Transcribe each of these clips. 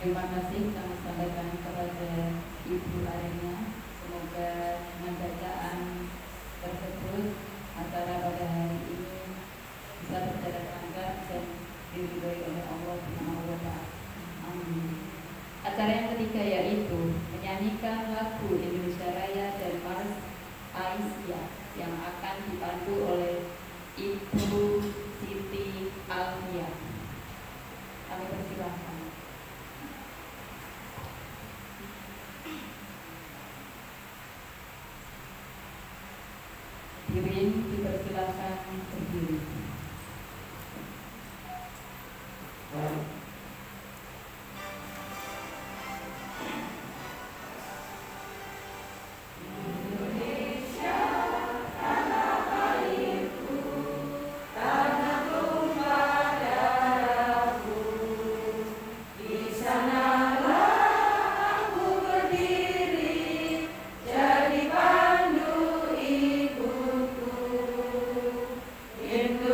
Terima kasih kami sampaikan kepada Ibu Arena. Semoga dengan bacaan tersebut acara pada hari ini bisa berjalan lancar dan diridhoi oleh Allah Subhanahu wa Ta'ala. Amin. Acara yang ketiga yaitu menyanyikan lagu Indonesia Raya dan Mars Aisyah yang akan dipandu oleh Ibu Siti Alfiah. Kami persilahkan. Hadirin dipersilakan berdiri. Ibu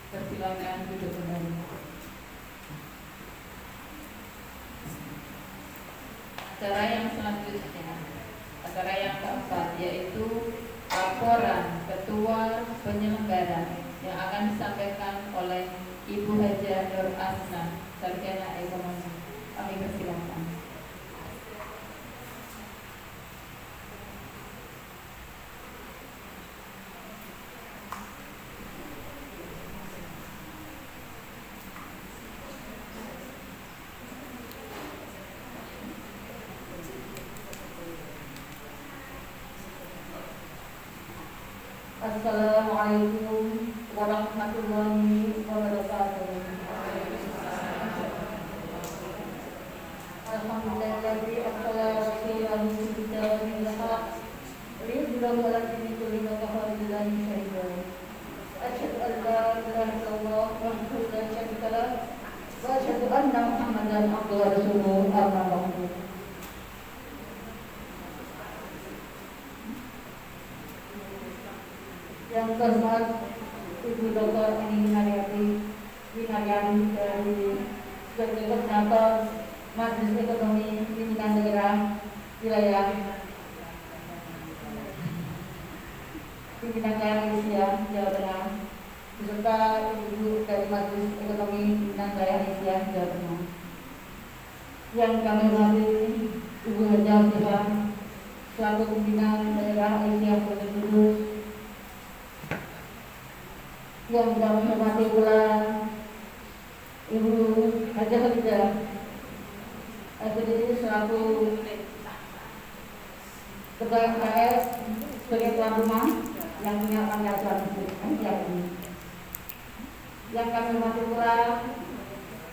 Persilakan duduk kembali. Acara yang selanjutnya, acara yang keempat, yaitu laporan Ketua Penyelenggara yang akan disampaikan oleh Ibu Haja Nur Asna, Sarjana Ekonomi. Kami persilakan. Assalamualaikum warahmatullahi wabarakatuh. Alhamdulillahi assalatu wassalamu ridwan wa rahmatullahi wa barakatuh. Asyhadu an la ilaha illallah wahdahu la syarika lah wa asyhadu anna Muhammadan abduhu wa rasuluhu amma ba'du. Yang terhormat Ibu Dr. Eni Winaryani dari sebagai Koordinator Majelis Ekonomi Pimpinan Daerah Wilayah Pimpinan Daerah Asia Jawa Tengah, beserta Ibu dari Majelis Ekonomi Pimpinan Daerah Asia Jawa Tengah. Yang kami hormati Ibu Haja Sifah selaku Pimpinan Daerah Asia Provinsi Kudus. Yang kami hormati pula Ibu Haja Khadijah SPDI selaku Ketua MKS sebagai tuan rumah yang punya tanggung jawab ini. Yang kami hormati pula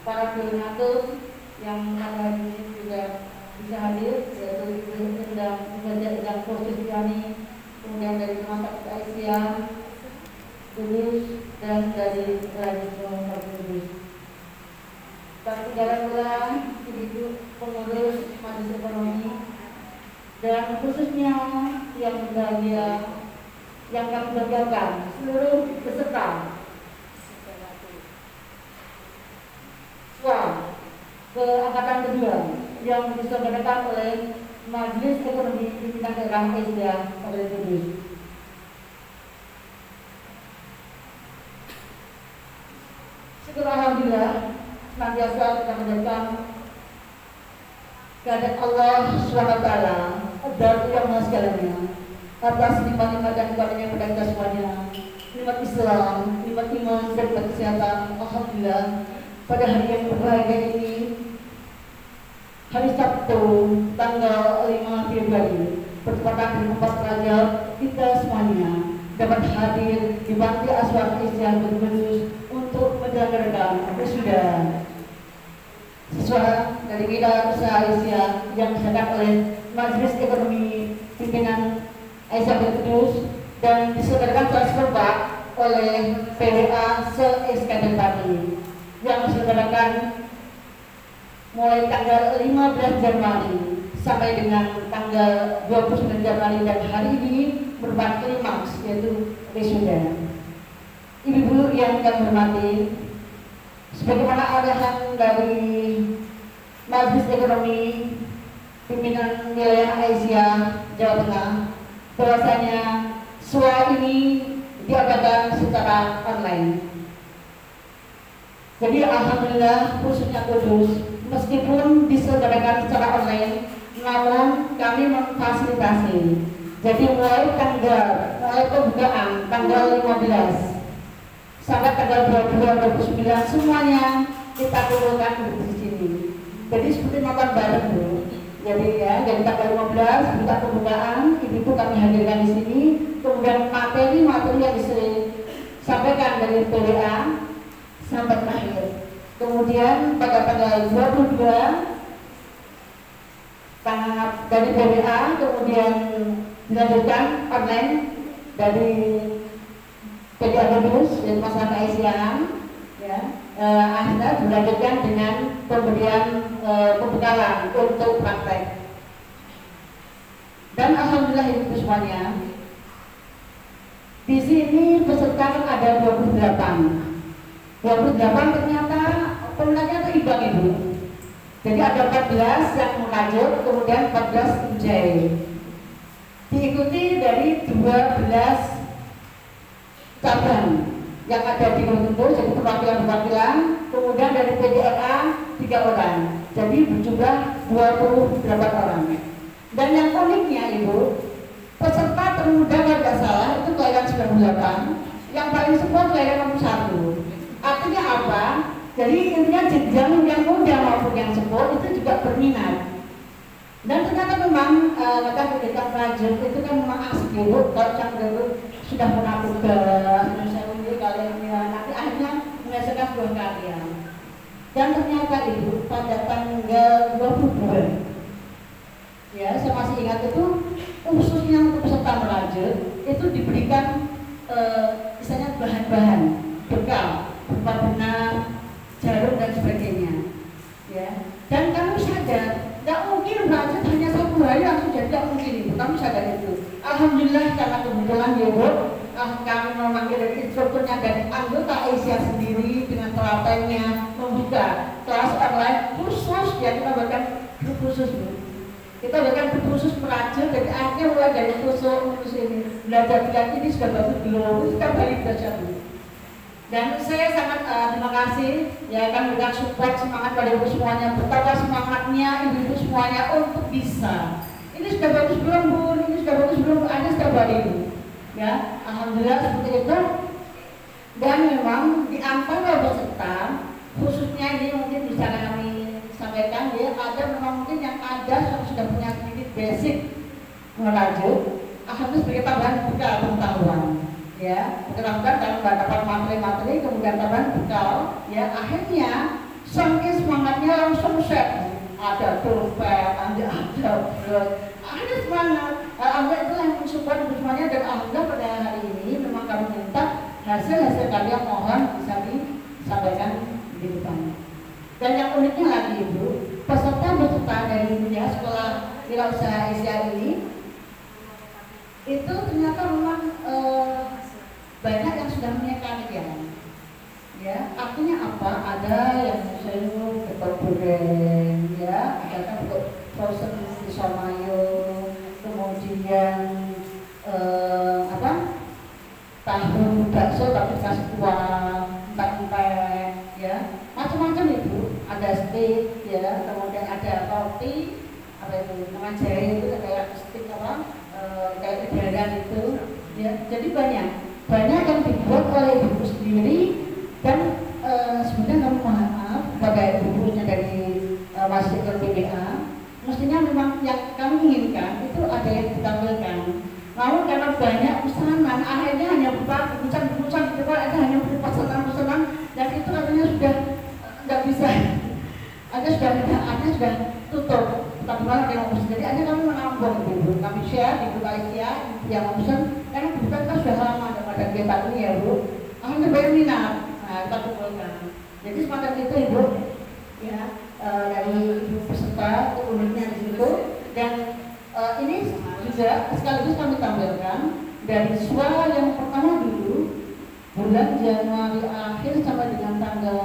para koordinator yang pada hari ini juga bisa hadir, yaitu Ibu Sedang Proses Tiani, kemudian dari Kementerian Asia Kudus dan dari Raja Kudus. Kami jalan ulang Ibu pengurus Majelis Ekonomi dan khususnya yang berbahagia yang kami banggakan seluruh peserta ke angkatan kedua yang diselenggarakan oleh Majelis Ekonomi Pimpinan Daerah Asia Provinsi Kudus. Syukur alhamdulillah senantiasa kita menjadikan kehadirat Allah SWT dan yang Maha segalanya atas nikmat-nikmat dan karunia kepada kita semuanya, nikmat Islam, nikmat iman dan nikmat kesehatan. Alhamdulillah pada hari yang berbahagia ini, hari Sabtu tanggal 5 Februari bertepatan dengan 4 Rajab, kita semuanya dapat hadir di Panti Asuhan Asia Kudus untuk menyelenggarakan wisuda siswa dari Bidang Usaha Asia yang diselenggarakan oleh Majelis Ekonomi Pimpinan Asia Kudus dan diselenggarakan secara serentak oleh PWA se-Iskandar Pati yang diselenggarakan mulai tanggal 15 Januari sampai dengan tanggal 29 Januari dan hari ini merupakan klimaks, yaitu wisuda. Ibu-ibu yang kami hormati, sebagaimana arahan dari Majelis Ekonomi Pimpinan Wilayah Asia Jawa Tengah, bahwasanya SWA ini diadakan secara online. Jadi alhamdulillah khususnya Kudus, meskipun diselenggarakan secara online, namun kami memfasilitasi. Jadi mulai pembukaan tanggal 15 sampai tanggal 22 29 semuanya kita kumpulkan di sini. Jadi seperti nonton bareng Bu. Jadi ya, dari tanggal 15 kita pembukaan, ibu kami hadirkan di sini. Kemudian materi yang disampaikan dari PWA sampai terakhir. Kemudian pada tanggal 22 dari PWA, kemudian dilanjutkan online dari PDA Kudus dan masyarakat Asiaan, ya. Akhirnya dilanjutkan dengan pemberian pembekalan untuk praktek. Dan alhamdulillah ibu semuanya, di sini peserta ada 28. ke-8 ternyata pemenangnya itu imbang Ibu. Jadi ada 14 yang mengajuk, kemudian 14 menjahit. Diikuti dari 12 cabang yang ada di Guntur, jadi perwakilan-perwakilan, kemudian dari PDLA 3 orang, jadi berjumlah 28 orang. Dan yang uniknya Ibu, peserta termuda kalau tidak salah itu kelahiran 98, yang paling semua kelahiran 61. Artinya apa? Jadi intinya jenjang yang muda maupun yang sepuh itu juga berminat. Dan ternyata memang kata ketika Prajurit itu kan memang asik Ibu, kalau yang dulu sudah pernah tugas, saya ini kalian nanti akhirnya menghasilkan sebuah karya. Dan ternyata Ibu pada tanggal 22, ya saya masih ingat itu khususnya untuk peserta Prajurit itu diberikan misalnya bahan-bahan bekal berupa benang, jarum dan sebagainya, ya. Dan kami sadar tidak mungkin Prajurit hanya 1 hari langsung jadi, tidak mungkin Ibu, kami sadar itu. Alhamdulillah karena kebetulan ya Bu, kami memanggil dari instrukturnya dan anggota Asia sendiri dengan telatennya membuka kelas online khusus, ya kita bahkan grup khusus Bu. Kita bahkan grup khusus Prajurit, jadi akhirnya mulai dari khusus ini belajar bilang ini sudah bagus belum, kita balik belajar Bu. Dan saya sangat terima kasih ya kan memberikan support semangat pada ibu semuanya, betapa semangatnya ibu-ibu semuanya untuk bisa. Ini sudah bagus belum Bu? Ini sudah bagus belum? Ada setiap hari Ibu. Ya, alhamdulillah seperti itu. Dan memang di antara peserta, khususnya ini mungkin bisa kami sampaikan ya, ada memang mungkin yang ada yang sudah punya sedikit basic mengajuk, alhamdulillah sebagai tambahan bekal pengetahuan. Ya, mudah-mudahan kalau nggak dapat materi-materi kemudian tambahan bekal, ya akhirnya saking semangatnya langsung set, ada trompet, ada semangat. Alhamdulillah itu yang mensupport semuanya dan alhamdulillah pada hari ini memang kami minta hasil karya mohon bisa disampaikan di depan. Dan yang uniknya lagi Ibu, peserta dari dunia sekolah wirausaha Asia ini itu ternyata memang banyak yang sudah punya karya. Ya, artinya apa? Ada yang sayur betul goreng, ya, ada kan untuk frozen pisau mayo, kemudian tahu bakso tapi kasih kuah, empek-empek, ya, macam-macam Ibu. Ada steak, ya, kemudian ada roti, apa itu namanya jahe itu kayak steak kayak lebaran itu, ya, jadi banyak yang dibuat oleh ibu sendiri. Dan sebenarnya kami maaf kepada ibu-ibunya dari Masjid PBA, mestinya memang yang kami inginkan itu ada yang ditampilkan. Namun karena banyak pesanan, akhirnya hanya berupa bungkusan-bungkusan gitu, ada hanya berupa pesanan-pesanan, dan itu katanya sudah nggak bisa, ada sudah tutup. Tapi malah yang mau jadi akhirnya kami menambah ibu, kami share di grup Asia yang pesan, karena kebutuhan kita sudah lama daripada kegiatan ini ya Bu, akhirnya banyak minat. Nah, kita kumpulkan. Jadi semacam itu Ibu, ya, dari ibu peserta uniknya di situ. Dan ini juga sekaligus kami tampilkan dari suara yang pertama dulu bulan Januari akhir sampai dengan tanggal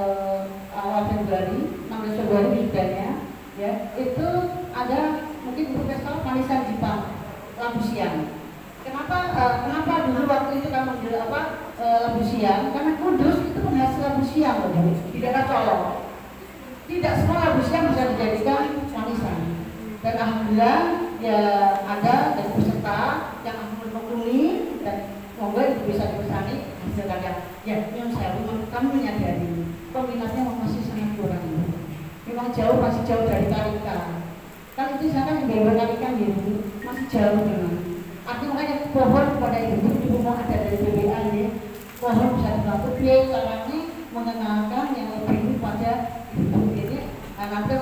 awal Februari, 16 Februari wisudanya, ya, itu ada mungkin Ibu Pesta Manisan Jepang Labu Siang. Kenapa dulu waktu itu kami menjual labu siang? Karena Kudus itu penghasil labu siang loh, di daerah Colong. Tidak semua labu siang bisa dijadikan manisan. Dan alhamdulillah ya ada dari peserta yang menghuni dan semoga itu bisa dipersani hasil karya. Ya, yang saya kami menyadari peminatnya masih sangat kurang. Memang masih jauh dari karika. Kan itu saya kan yang berkarikan ya masih jauh memang. Artinya makanya pohon kepada ibu mau ada dari BBA ya, pohon bisa dibantu dia caranya mengenalkan yang lebih pada ibu ini, nanti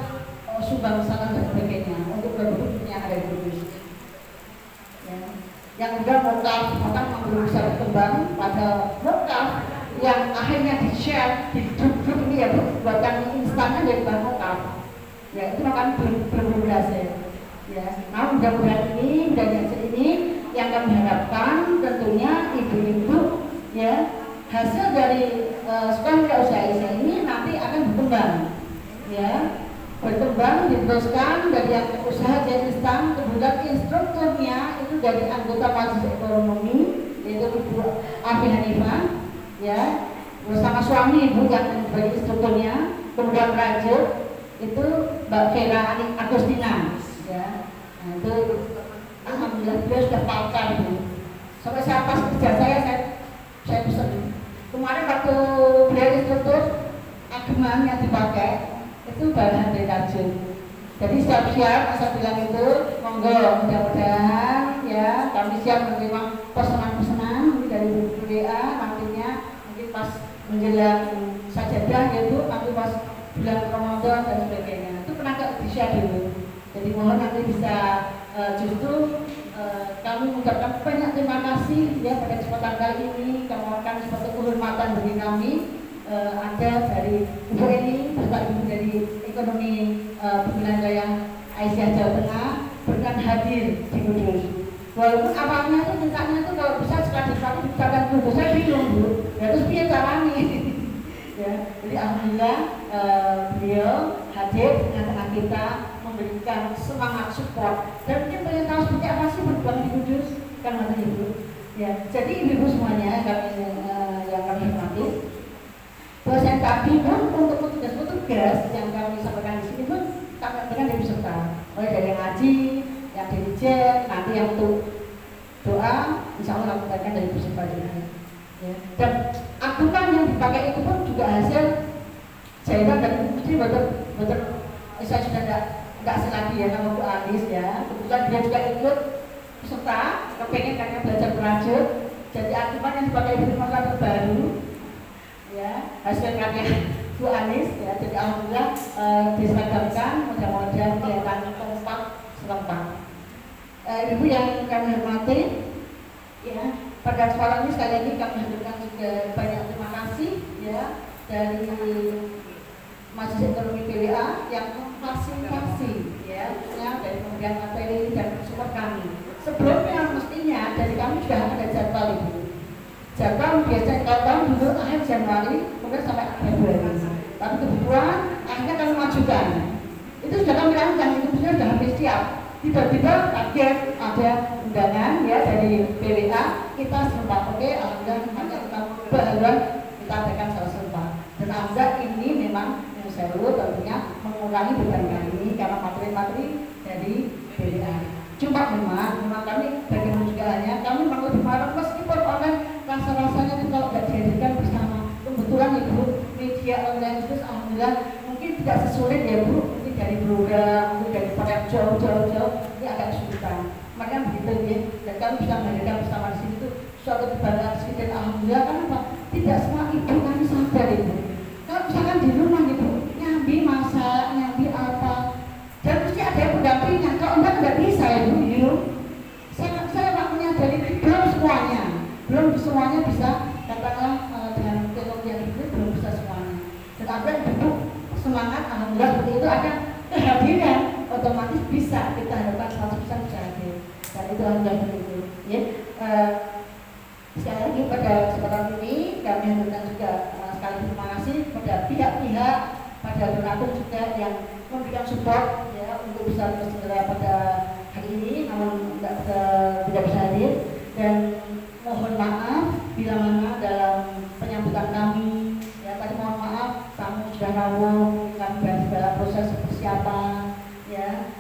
sumbang sana dan sebagainya untuk produk yang ada di Kudus. Ya. Yang udah mokaf, maka belum bisa berkembang pada mokaf yang akhirnya di share di grup ini ya buat kami instannya dari bahan mokaf. Ya itu makanya belum berhasil. Ya, nah mudah-mudahan ini dan yang ini yang kami harapkan tentunya ibu-ibu ya hasil dari sekolah wirausaha Aisyah ini nanti akan berkembang, ya, berkembang diteruskan dari yang usaha jadi instan, kemudian instrukturnya itu dari anggota majelis ekonomi yaitu Ibu Afi Hanifah, ya, bersama suami Ibu yang menjadi instrukturnya, kemudian lanjut itu Mbak Vera Agustina, ya. Nah, itu alhamdulillah beliau sudah pakar Bu. Sampai saya pas kerja saya pesen. Kemarin waktu beliau instruktur ageman yang dipakai itu bahan dari Tarjun. Jadi siap-siap saya bilang itu monggo, mudah-mudahan ya kami siap menerima pesanan-pesanan dari WA nantinya mungkin pas menjelang sajadah yaitu nanti pas bulan Ramadan dan sebagainya. Itu pernah di-share dulu. Jadi mohon nanti bisa justru kami mengucapkan banyak terima kasih ya pada kesempatan kali ini kami suatu kehormatan bagi kami ada dari Ibu Eni beserta Ibu dari Ekonomi Pemilihan Raya Aisyah Jawa Tengah berkenan hadir di Kudus. Walaupun awalnya itu mintanya itu kalau bisa sekali-sekali dibicarakan Kudus, saya bingung Bu. Ya terus dia caranya. Ya, jadi alhamdulillah beliau hadir di tengah-tengah kita memberikan semangat support dan mungkin pengen tahu seperti apa sih berjuang di Kudus kan kata Ibu. Ya, jadi ibu semuanya yang kami hormati, dosen kami pun untuk petugas-petugas yang kami sampaikan di sini pun kami dengan dari peserta, mulai dari yang ngaji, yang dirijen, nanti yang untuk doa, insya Allah lakukan dari peserta juga. Ya. Dan akuntan yang dipakai itu pun juga hasil jahitan dari industri betul saya sudah tidak selagi ya sama Bu Anis ya. Kebetulan dia juga ikut peserta, kepengen karena belajar berlanjut. Jadi akuntan yang dipakai itu masalah baru, ya hasil karya Bu Anis ya. Jadi alhamdulillah diseragamkan, mudah-mudahan kelihatan kompak selengkap. Ibu yang kami hormati, ya. Pada kesempatan ini sekali lagi kami haturkan juga banyak terima kasih ya dari Majelis Ekonomi PWA yang memfasilitasi ya dari pemberian materi dan support kami. Sebelumnya mestinya dari kami sudah ada jadwal Ibu. Jadwal biasanya kalau tahun dulu akhir Januari kemudian sampai Februari. Tapi kebetulan akhirnya kami majukan. Itu sudah kami lakukan, itu sudah hampir siap. Tiba-tiba kaget ada undangan ya dari PWA, kita serempak oke, alhamdulillah hanya kita bahagian kita adakan salah serempak. Dan alhamdulillah ini memang yang saya tentunya mengurangi beban kami karena materi-materi dari PWA. Cuma memang kami bagaimana juga hanya kami memang lebih marah meskipun online rasa-rasanya itu kalau tidak dihadirkan bersama. Kebetulan Ibu media online terus alhamdulillah mungkin tidak sesulit ya Bu. Dari Blora, mungkin dari pada jauh-jauh ini agak kesulitan. Makanya begitu ya, dan kami bisa menghadirkan bersama di sini itu suatu kebanggaan sih dan alhamdulillah kenapa? Tidak semua ibu kami sadar Ibu. Kalau misalkan di rumah Ibu nyambi masak, nyambi apa, dan mesti ada yang pendampingnya. Kalau enggak bisa Ibu. Saya waktunya dari belum semuanya bisa katakanlah dengan teknologi yang itu belum bisa semuanya. Dan apa yang Ibu semangat alhamdulillah seperti itu ada kehadiran otomatis bisa kita harapkan 100% bisa hadir dan itu alhamdulillah begitu ya. Sekali lagi pada kesempatan ini kami haturkan juga sekali terima kasih pada pihak-pihak pada donatur juga yang memberikan support ya untuk bisa bersegera pada hari ini namun tidak bisa hadir dan mohon maaf bila mana dalam penyambutan kami ya tadi mohon maaf tamu sudah rawuh kami dalam proses persiapan ya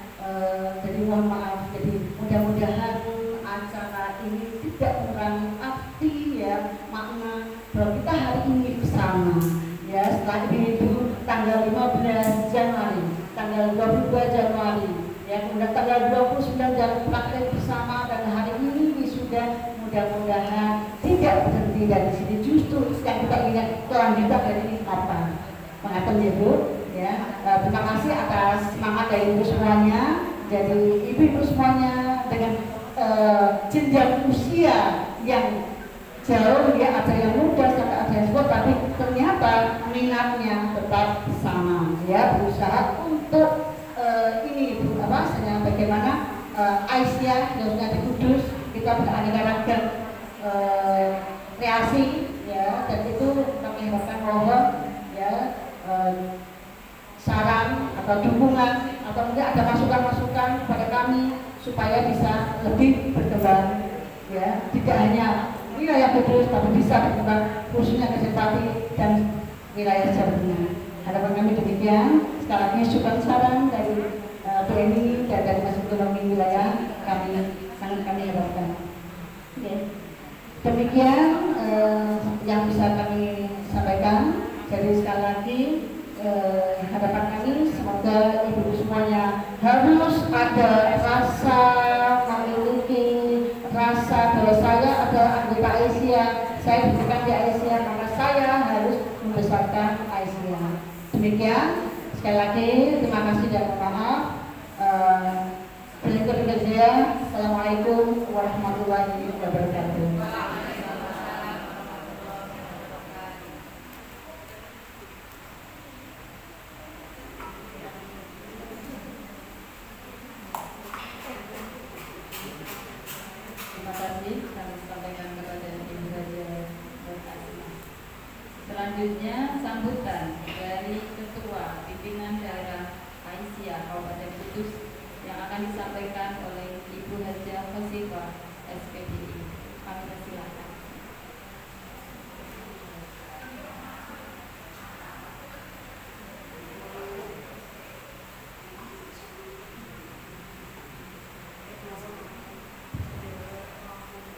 jadi mohon maaf jadi mudah-mudahan acara ini tidak mengurangi arti ya makna bahwa kita hari ini bersama ya setelah itu tanggal 15 Januari tanggal 22 Januari ya kemudian tanggal 29 Januari praktek bersama dan hari ini wisuda mudah-mudahan tidak berhenti dari sini justru yang kita ingat kelanjutan dari ini apa mengatur ya Bu ya terima kasih atas semangat dari ibu semuanya jadi ibu-ibu semuanya dengan jenjang usia yang jauh ya ada yang muda sampai ada yang tua tapi ternyata minatnya tetap sama ya berusaha untuk ini Bu apa bagaimana Aisyah khususnya di Kudus kita beraneka ragam kreasi ya ya, dan itu kami harapkan mohon ya saran atau dukungan atau mungkin ada masukan-masukan kepada kami supaya bisa lebih berkembang ya, tidak hanya wilayah Kudus tapi bisa berkembang khususnya Kejepati dan wilayah Jawa Tengah. Harapan kami demikian. Sekali lagi syukur saran dari BNI dan dari Masjid Ekonomi Wilayah sangat kami harapkan. Okay. Demikian yang bisa kami sampaikan. Jadi sekali lagi harapan kami semoga ibu semuanya harus ada rasa memiliki rasa bahwa saya ada anggota Aisyah, saya diberikan di Aisyah maka saya harus membesarkan Aisyah. Demikian sekali lagi terima kasih dan mohon maaf. Assalamualaikum warahmatullahi wabarakatuh. Terima kasih kami sampaikan kepada Ibu Haja Asma. Selanjutnya sambutan dari Ketua Pimpinan Daerah Aisyah Kabupaten Kudus yang akan disampaikan oleh Ibu Haja Khosifah SPDI. Kami persilakan.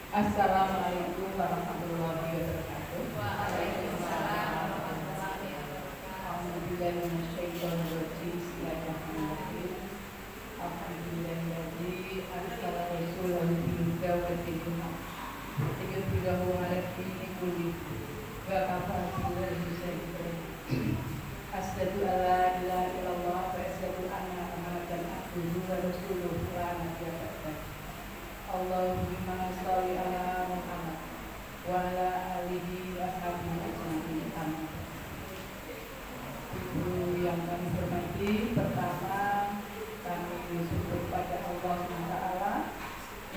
Assalamualaikum warahmatullahi wabarakatuh. Waalaikumsalam warahmatullahi wabarakatuh. Alhamdulillahirabbil alamin. Alhamdulillahilladzi arsala rasulahu bil huda wa dinil haq. Liyudhhirahu 'alad dini kullihi wa kafa billahi shahidan. Asyhadu an la ilaha illallah wa asyhadu anna Muhammadan abduhu wa rasuluhu la nabiyya ba'dahu. Allahumma sholli ala Muhammad wa ala alihi wa sahbihi ajma'in. Ibu yang kami hormati, pertama kami bersyukur pada Allah SWT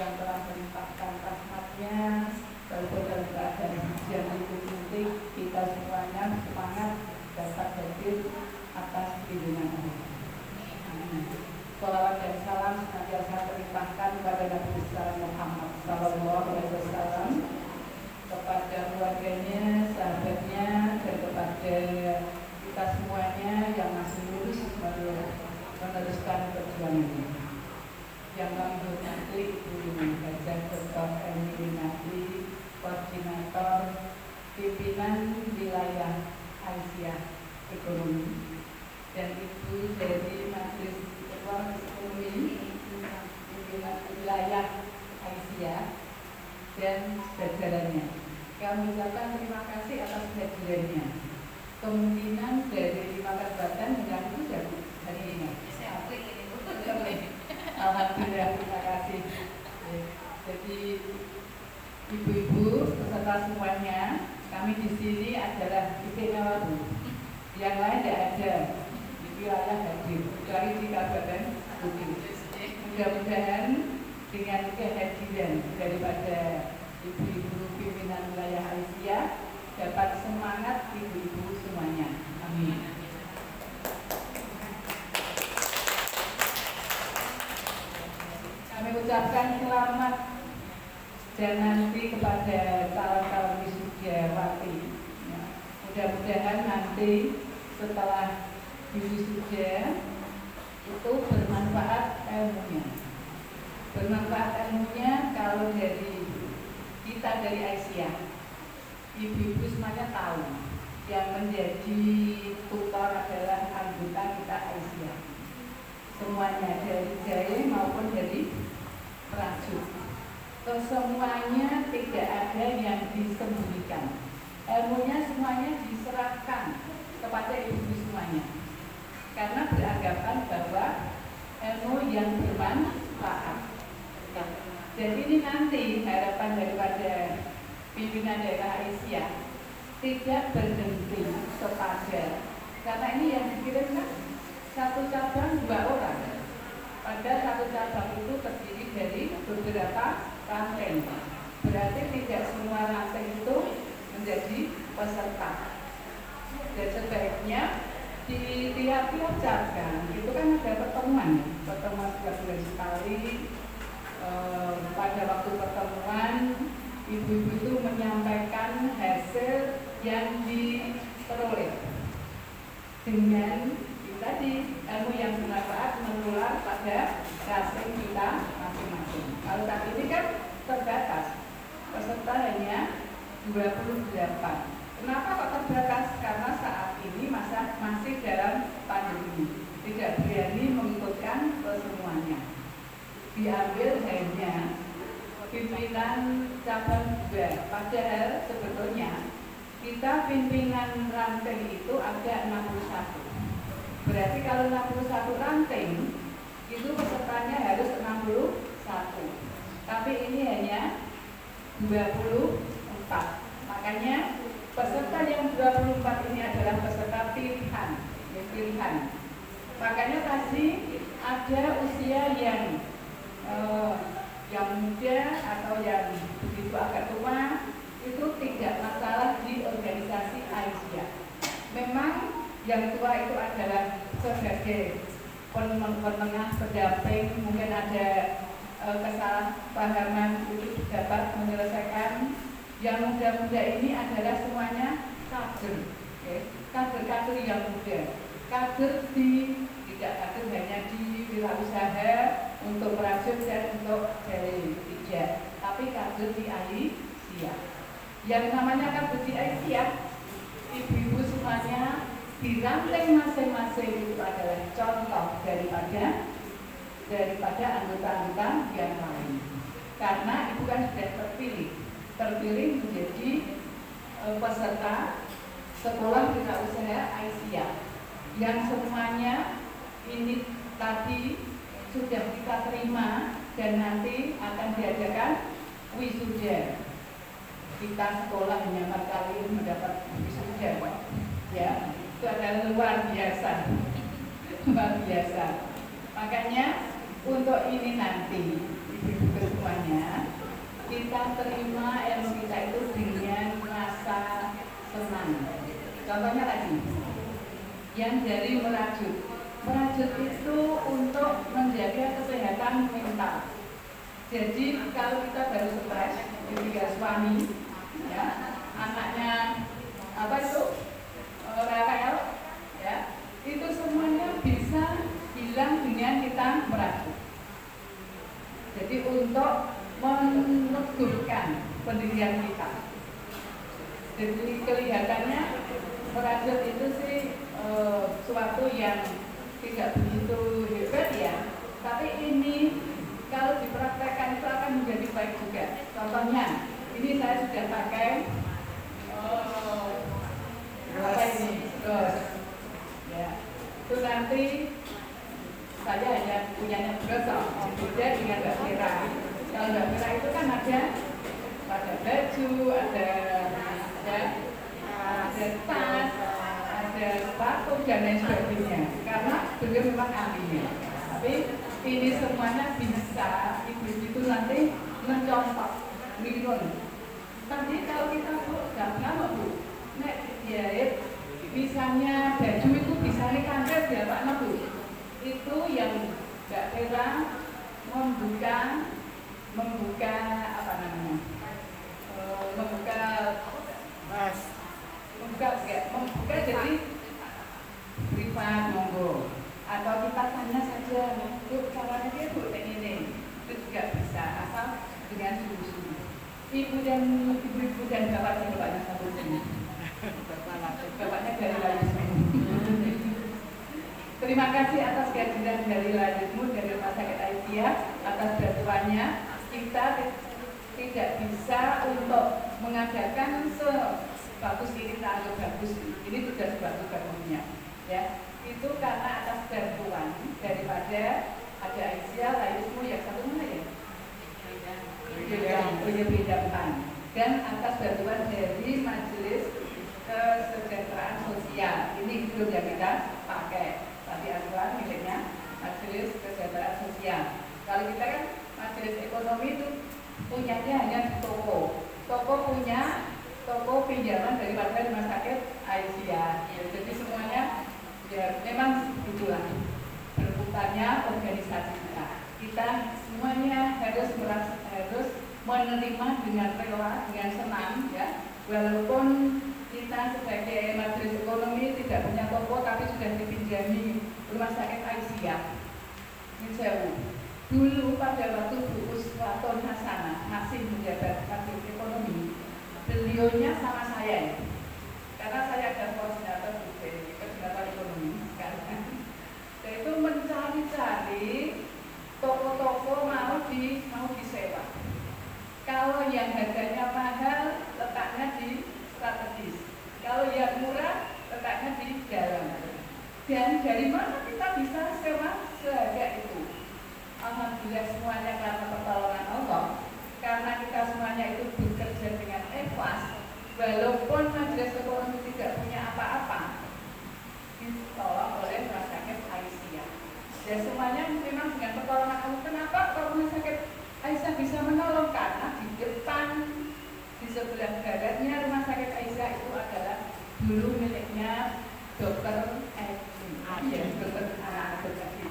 yang telah melimpahkan rahmatnya walaupun dalam keadaan hujan rintik, kita semuanya semangat dapat hadir atas pimpinan Allah. Salawat dan salam senantiasa terlimpahkan kepada Nabi besar Muhammad Sallallahu Alaihi Wasallam, kepada keluarganya, sahabatnya, dan kepada kita semuanya yang masih lurus meneruskan perjuangannya. Yang kami hormati Ibu Haja Dr. Emily Nadi, Koordinator Pimpinan Wilayah Aisyah Ekonomi, dan Ibu dari Majelis Ekonomi Pimpinan Wilayah Aisyah dan jajarannya. Kami ucapkan terima kasih atas kehadirannya. Kemungkinan dari 5 kabupaten mengganggu hari ini. Alhamdulillah, terima kasih. Jadi ibu-ibu peserta semuanya, kami di sini adalah istimewa Bu. Yang lain tidak ada di wilayah hadir, kecuali di Kabupaten Kudus. Mudah-mudahan dengan kehadiran daripada ibu-ibu pimpinan wilayah Aisyah dapat semangat ibu-ibu semuanya. Amin. Kami ucapkan selamat dan nanti kepada calon-calon wisudawati. Ya, mudah-mudahan nanti setelah wisuda itu bermanfaat ilmunya. Bermanfaat ilmunya kalau dari kita dari Aisyah, ibu-ibu semuanya tahu yang menjadi tutor adalah anggota kita Aisyah. Semuanya dari jaya maupun dari prajurit. Kesemuanya tidak ada yang disembunyikan. Ilmunya semuanya diserahkan kepada ibu-ibu semuanya. Karena beranggapan bahwa ilmu yang bermanfaat. Dan ini nanti harapan daripada pimpinan daerah Aisyah tidak berhenti kepada, karena ini yang dikirimkan satu cabang 2 orang. Pada satu cabang itu terdiri dari beberapa ranting. Berarti tidak semua ranting itu menjadi peserta. Dan sebaiknya di tiap-tiap cabang itu kan ada pertemuan setiap bulan sekali. Pada waktu pertemuan ibu-ibu itu menyampaikan hasil yang diperoleh dengan tadi ilmu yang bermanfaat menular pada rasing kita masing-masing. Kalau saat ini kan terbatas, peserta hanya 28. Kenapa kok terbatas? Karena saat ini masih dalam pandemi, tidak berani mengikutkan semuanya. Diambil hanya pimpinan cabang 2. Padahal sebetulnya kita pimpinan ranting itu ada 61. Berarti kalau 61 ranting itu pesertanya harus 61. Tapi ini hanya 24. Makanya peserta yang 24 ini adalah peserta pilihan. Makanya tadi ada usia yang muda atau yang begitu agak tua itu tidak masalah di organisasi Aisyah. Memang yang tua itu adalah sebagai penengah pendamping, mungkin ada kesalahpahaman itu dapat menyelesaikan. Yang muda-muda ini adalah semuanya kader, kader yang muda, kader tidak kader hanya di wirausaha untuk merajut dan untuk dari tidak, tapi kader di Aisyah. Yang namanya kader di Aisyah, ibu-ibu semuanya di ranting masing-masing itu adalah contoh daripada anggota-anggota yang lain. Karena ibu kan sudah terpilih menjadi peserta sekolah wirausaha Aisyah yang semuanya ini tadi sudah kita terima dan nanti akan diadakan wisuda. Kita sekolah hanya 4 kali mendapat wisuda, ya itu adalah luar biasa. Makanya untuk ini nanti ibu-ibu semuanya kita terima ilmu kita itu dengan rasa senang. Contohnya tadi yang dari merajut itu untuk menjaga kesehatan mental. Jadi kalau kita baru stres, ketika suami, ya, anaknya apa itu Rafael, ya, itu semuanya bisa hilang dengan kita merajut. Jadi untuk meneguhkan pendirian kita. Jadi kelihatannya merajut itu sih suatu yang tidak begitu hebat ya, tapi ini kalau dipraktekkan itu akan menjadi baik juga. Contohnya, ini saya sudah pakai apa ini? Bros. Ya, itu nanti saya hanya punyanya bros, beda dengan Mbak Mira. Kalau Mbak Mira itu kan ada baju, ada tas, ada sepatu dan lain sebagainya. Karena beliau memang ahlinya. Tapi ini semuanya bisa ibu-ibu itu nanti mencontoh, minum. Tadi kalau kita nggak ngamuk bu, nek jahit, misalnya baju itu bisa kandas ya Pak Bu. Itu yang Mbak Mira membuka apa namanya? Membuka jadi privat monggo, atau kita tanya saja Bu, caranya dia Bu ini itu juga bisa, asal dengan sungguh-sungguh. Ibu dan bapaknya satu sini. Bapaknya dari Layusmu. Terima kasih atas kehadiran dari Layusmu dari Rumah Sakit Aisyah, atas bantuannya. Kita tidak bisa untuk mengadakan sebagus ini, tak anggap bagus. Ini sudah sebagus bagusnya, ya. Itu karena atas bantuan daripada ada Aisyah, Layusmu yang satu mana ya? Penyebidangkan. Dan atas bantuan dari Majelis Kesejahteraan Sosial. Ini grup yang kita pakai. Tadi aturan miliknya Majelis Kesejahteraan Sosial. Kalau kita kan Majelis Ekonomi itu punyanya hanya toko. Toko punya toko pinjaman daripada rumah sakit Aisyah. Ya, jadi semuanya ya memang itulah berputarnya organisasi kita. Kita semuanya harus menerima dengan rela, dengan senang ya. Walaupun kita sebagai majelis ekonomi tidak punya toko tapi sudah dipinjami rumah sakit Aisyah. Dulu pada waktu Bu Uswatun Hasanah masih menjabat majelis ekonomi, beliaunya sama saya, karena saya ada koordinator koordinator ekonomi sekarang. Dan itu mencari-cari toko-toko mau disewa. Kalau yang harganya mahal letaknya di strategis, kalau yang murah letaknya di dalam. Dan dari mana kita bisa sewa seharga itu? Alhamdulillah semuanya karena pertolongan Allah, karena kita semuanya itu bekerja dengan ikhlas, walaupun majelis ekonomi tidak punya apa-apa, ditolong oleh rumah sakit Aisyah. Dan semuanya memang dengan pertolongan Allah. Kenapa kalau rumah sakit Aisyah bisa menolong? Karena di depan, di sebelah baratnya rumah sakit Aisyah itu adalah dulu miliknya Dokter Edi. Ya, dokter anak dokter Edi.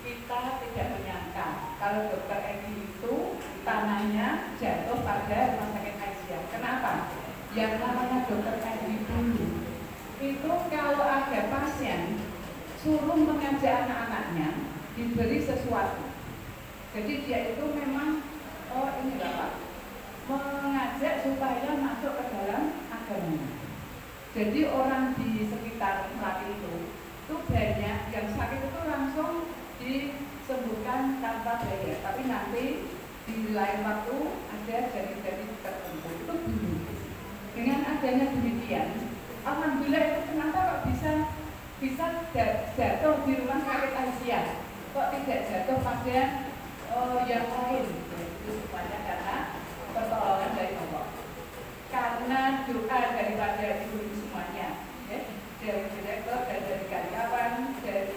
Kita tidak menyangka kalau Dokter Edi itu tanahnya jatuh pada rumah sakit Aisyah. Kenapa? Yang namanya Dokter Edi dulu itu kalau ada pasien suruh mengajak anak-anaknya diberi sesuatu. Jadi dia itu memang ini Bapak mengajak supaya masuk ke dalam agama. Jadi orang di sekitar tempat itu banyak yang sakit itu langsung disembuhkan tanpa biaya. Tapi nanti di lain waktu ada jadi tertentu itu dulu. Dengan adanya demikian, alhamdulillah itu kenapa kok bisa jatuh di rumah sakit Aisyah? Kok tidak jatuh pada yang lain? Itu semuanya karena pertolongan dari Allah. Karena doa daripada ibu semuanya, ya, dari direktur dan dari karyawan, dari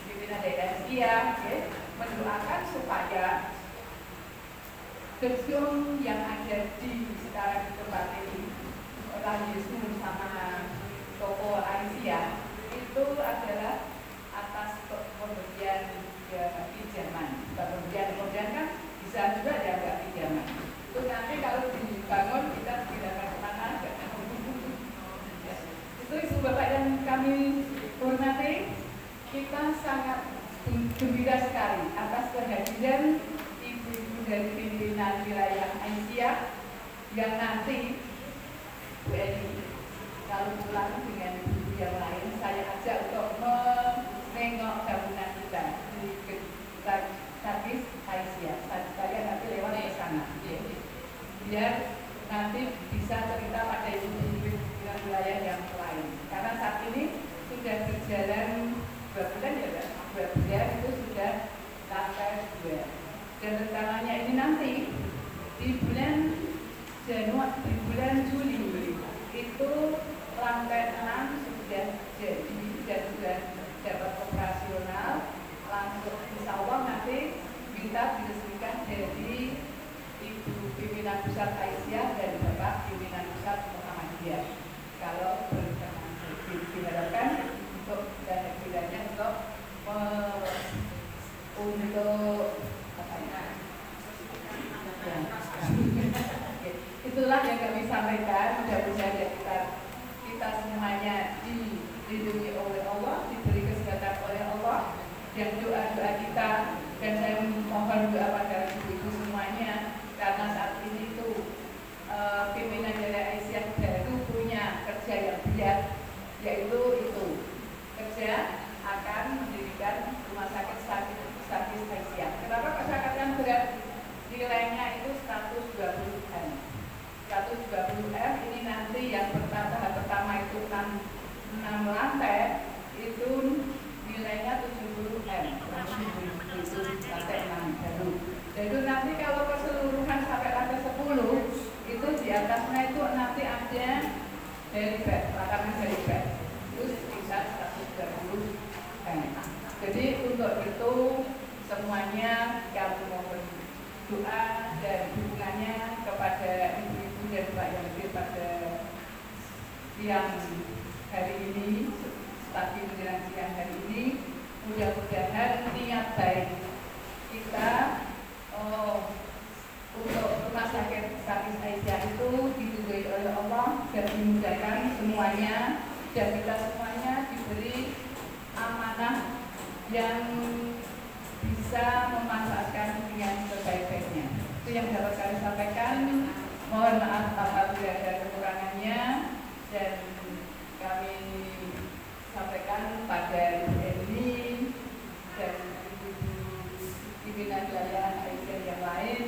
pimpinan daerah Aisyah, ya, mendoakan supaya gedung yang ada di sekarang di tempat ini, Yesus sama toko Aisyah itu adalah atas pemberian pinjaman. Pemberian kan bisa juga ya nggak pinjaman. Itu nanti kalau dibangun kita tidak akan kemana. Itu ibu bapak yang kami hormati, kita sangat gembira sekali atas kehadiran ibu-ibu dari pimpinan wilayah Aisyah yang nanti Bu Edi kalau pulang dengan ibu yang lain, saya ajak untuk menengok bangunan kita di Sadis Aisyah. Saya nanti lewat ke sana, biar nanti bisa cerita pada ibu-ibu dengan wilayah yang lain. Karena saat ini sudah berjalan 2 bulan ya, 2 bulan itu sudah lantai 2. Dan rencananya ini nanti di bulan Januari, di bulan Juli itu lantai 6 sudah jadi dan sudah dapat operasional. Langsung insya Allah nanti kita diresmikan dari Ibu Pimpinan Pusat Aisyah dan Bapak Pimpinan Pusat Muhammadiyah. Kalau berkenan diharapkan untuk dana bilangnya untuk apa ya? Itulah yang kami sampaikan. Mudah-mudahan kita semuanya dilindungi oleh Allah, diberi kesehatan oleh Allah, dan doa-doa kita. Dan saya mohon doa pada ibu-ibu semuanya, karena saat ini itu pimpinan daerah Aisyah baru punya kerja yang berat, yaitu itu kerja akan mendirikan rumah sakit Sadis Aisyah. Kenapa kok saya katakan berat? Nilainya itu 120 M. 120 M ini nanti yang tahap pertama itu 6 lantai, itu nilainya 70 M. Itu lantai 6 baru. Dan itu nanti kalau keseluruhan sampai lantai 10, itu di atasnya itu nanti ada helipad, lapangan helipad. Itu sekitar 120 M. Jadi untuk itu semuanya kami mohon doa dan dukungannya kepada ibu-ibu kemudian Pak Yanti pada siang hari ini, pagi menjelang siang hari ini, mudah-mudahan niat baik kita untuk rumah sakit Kamis Aisyah itu diridhoi oleh Allah dan dimudahkan semuanya, dan kita semuanya diberi amanah yang bisa memanfaatkan dengan sebaik-baiknya. Itu yang dapat kami sampaikan. Mohon maaf apabila ada kekurangannya, dan kami sampaikan pada Ibu Eni dan ibu-ibu pimpinan wilayah Aisyah yang lain.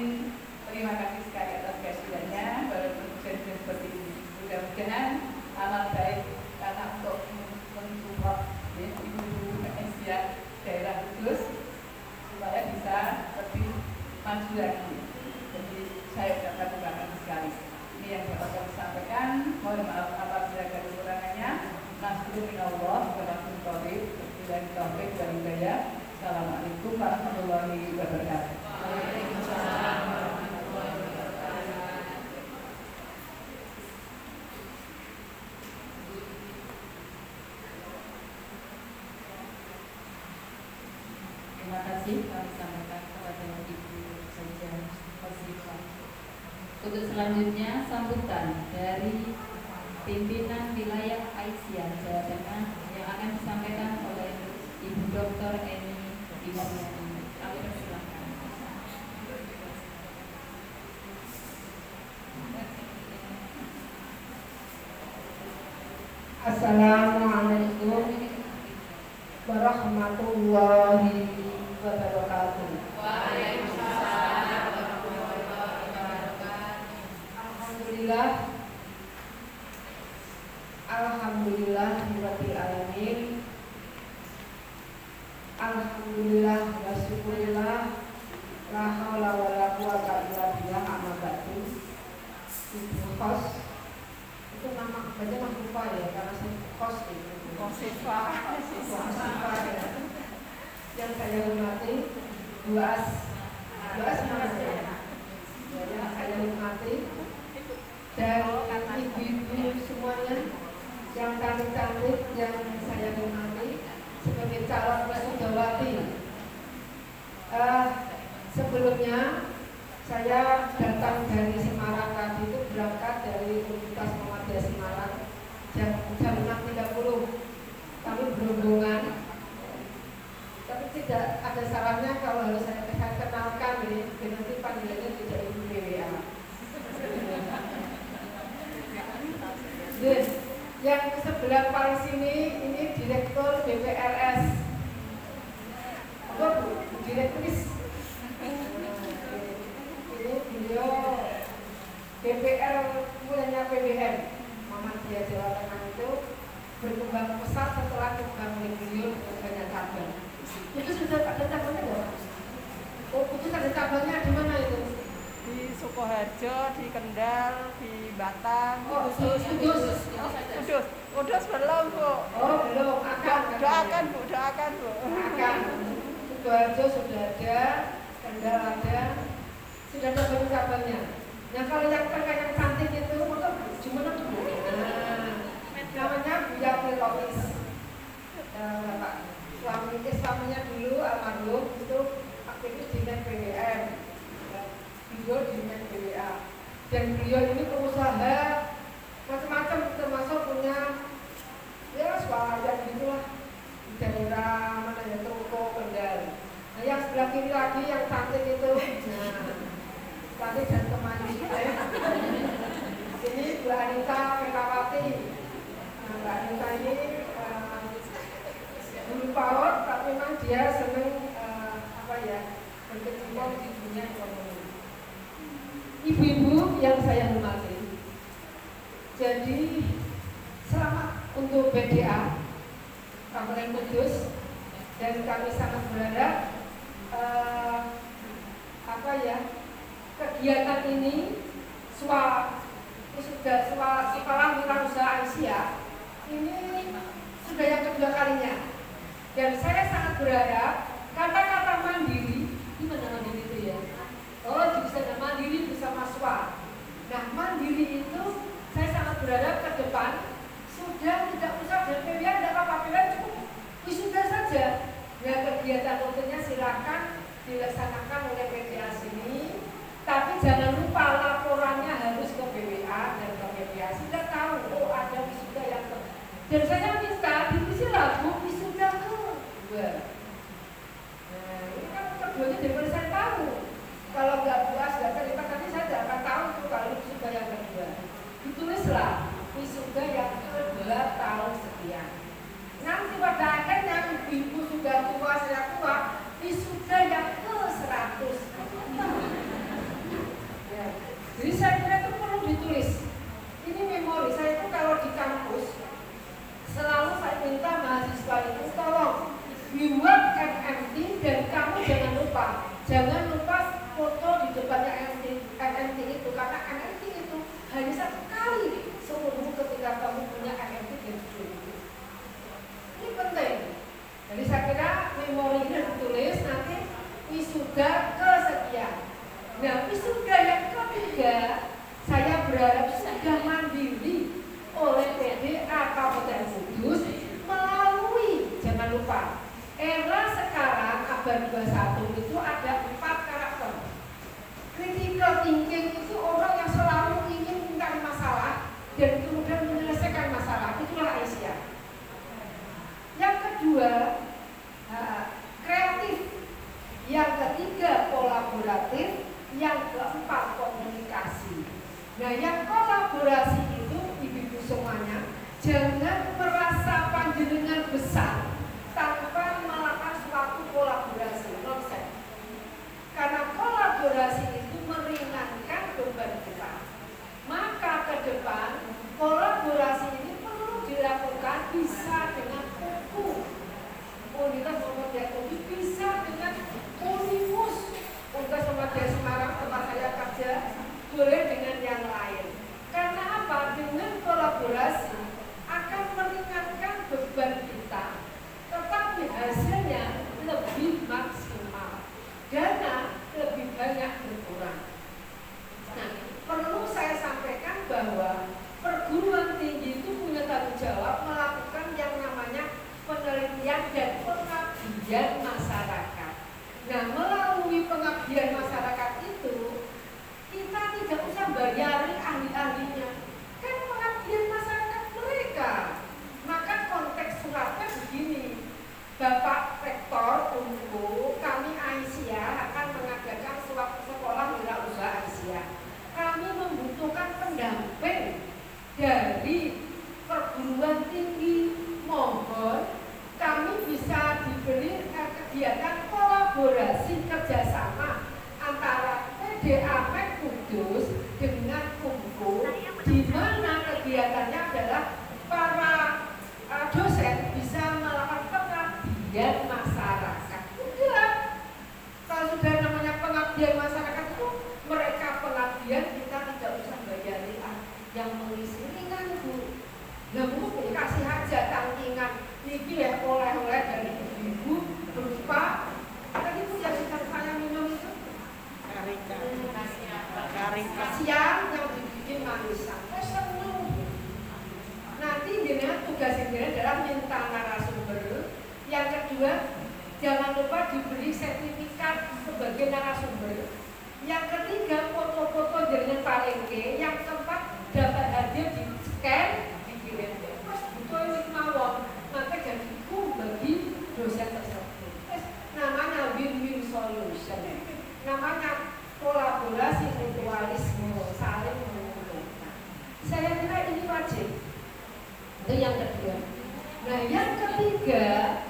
Terima kasih sekali atas kehadirannya, walaupun kejadian seperti ini. Mudah-mudahan amal baik karena untuk mensupport ibu-ibu Aisyah daerah Kudus supaya bisa lebih maju lagi. Jadi saya ucapkan terima kasih sekali. Ini yang dapat kami sampaikan. Mohon maaf apabila ada kekurangannya. Nasrul minallah wa rahmatul taufiq billahi taufiq wal hidayah. Assalamualaikum warahmatullahi wabarakatuh. Waalaikumsalam warahmatullahi wabarakatuh. Terima kasih kami sampaikan kepada Ibu Saja Khosifah. Untuk selanjutnya sambutan dari pimpinan wilayah Aisyah Jawa Tengah yang akan disampaikan oleh Ibu Dr. Eni Imariani. Kami persilahkan. Assalamualaikum warahmatullahi wabarakatuh. Waalaikumsalam warahmatullahi wabarakatuh. Alhamdulillah, alhamdulillahirabbil alamin. Alhamdulillah wa syukurillah, la haula wala quwata illa billah. Amma ba'du. Ibu Khos, itu nama banyak aku lupa ya, karena saya Khos itu. Khosifah ya. Yang saya hormati Bu As mana ya? Yang saya hormati dan ibu-ibu semuanya yang cantik-cantik yang saya hormati sebagai calon Wisudawati. Sebelumnya saya datang dari Semarang tadi, itu berangkat dari Universitas Muhammadiyah Semarang jam 6.30. Kami berombongan, tapi tidak ada salahnya kalau harus saya kenalkan ini, nanti panggilannya tidak Ibu BWA. Yang sebelah paling sini ini Direktur BPRS. Apa Bu? Direkturis. Ini beliau DPR mulanya PBM Muhammadiyah Jawa Tengah itu berkembang pesat setelah kembang beliau dengan banyak cabang. Itu sudah ada cabangnya loh. Oh, itu ada cabangnya di mana itu? Di Sukoharjo, di Kendal, di Batang. Oh, Kudus. Kudus belum, Bu. Oh, belum. Doakan, Bu. Akan. Sukoharjo sudah ada, Kendal ada, sudah ada banyak cabangnya. Nah, kalau yang cantik itu, maka gimana tuh? Namanya Buya Pelopis. Bapak suaminya dulu almarhum itu aktivis di PWM, beliau di BWA, dan beliau ini pengusaha macam-macam, termasuk punya ya swalayan gitulah di daerah mana ya, Toko Kendal. Nah, yang sebelah kiri lagi yang cantik itu, cantik dan temani. Ini Bu Anita Mekawati. Mbak Anita ini dulu PAUD, tapi memang dia senang berkecimpung di dunia ekonomi. Ibu-ibu yang saya hormati, jadi selamat untuk BDA Kabupaten Kudus, dan kami sangat berharap kegiatan ini sekolah wirausaha Aisyah ini sudah yang kedua kalinya, dan saya sangat berharap kata-kata mandiri, gimana mandiri itu ya? Oh, bisa mandiri bersama SWA. Nah, mandiri Bu, wisuda kedua. Nah, ini kan keduanya daripada saya tahu. Kalau nggak puas, nggak terima, nanti saya tidak akan tahu itu kalau wisuda yang kedua. Ditulislah wisuda yang kedua tahun sekian. Nanti pada akhirnya ibu sudah tua, saya tua, wisuda yang ke-100. Ya. Jadi saya kira itu perlu ditulis. Ini memori saya itu kalau di kampus selalu saya minta mahasiswa itu tolong buat MMT dan kamu jangan lupa foto di depannya MMT itu karena MMT itu hanya satu kali seumurmu ketika kamu punya MMT dan itu. Ini penting. Jadi saya kira memori ini ditulis nanti wisuda kesekian. Nah wisuda yang ketiga saya berharap sudah mandiri oleh PDA Kabupaten Kudus melalui, jangan lupa, era sekarang abad 21 itu ada 4 karakter. Critical thinking itu orang yang selalu ingin mencari masalah dan kemudian menyelesaikan masalah, itulah Aisyah. Yang kedua, kreatif. Yang ketiga, kolaboratif. Yang keempat, komunikasi. Nah, yang kolaborasi itu ibu-ibu semuanya jangan merasa panjenengan besar tanpa melakukan suatu kolaborasi, nonsen. Karena kolaborasi itu meringankan beban kita. Maka ke depan kolaborasi ini perlu dilakukan bisa dengan buku, Universitas Muhammadiyah Kudus, bisa dengan Unimus, Universitas Muhammadiyah Semarang tempat saya kerja, boleh dengan yang lain. Karena apa? Dengan kolaborasi akan meringankan beban kita, tetapi hasilnya lebih maksimal, dana lebih banyak berkurang. Nah, perlu saya sampaikan bahwa perguruan tinggi itu punya tanggung jawab melakukan yang namanya penelitian dan pengabdian masyarakat. Nah, melalui pengabdian masyarakat itu kita tidak usah bayari ahli-ahlinya, kan pengabdian masyarakat mereka. Maka konteks suratnya begini, Bapak Rektor Unku, kami Aisyah akan mengadakan suatu sekolah wirausaha Aisyah. Kami membutuhkan pendamping dari perguruan tinggi. Mohon kami bisa diberi kegiatan kolaborasi kerjasama antara PDAP Kudus dengan Kumku, di mana kegiatannya adalah para dosen bisa melakukan pengabdian masyarakat. Udah, kalau sudah namanya pengabdian masyarakat itu mereka pengabdian, kita tidak usah bayari yang mengisi ringan Bu. Nah, Bu dikasih hajat tangkingan niki ya oleh-oleh dari ibu berupa tadi itu yang saya minum itu kasihan yang dibikin manisan. Saya seneng. Nanti dengan tugas ini adalah minta narasumber. Yang kedua, jangan lupa diberi sertifikat sebagai narasumber. Yang ketiga, foto-foto jaringan palengke. Yang keempat, dapat hadiah di scan, dikirim. Terus butuh ini mawon, maka jadi bagi dosen tersebut. Namanya win-win solution. Namanya kolaborasi mutualisme, saling menguntungkan. Saya kira ini wajib. Itu yang kedua. Nah, yang ketiga,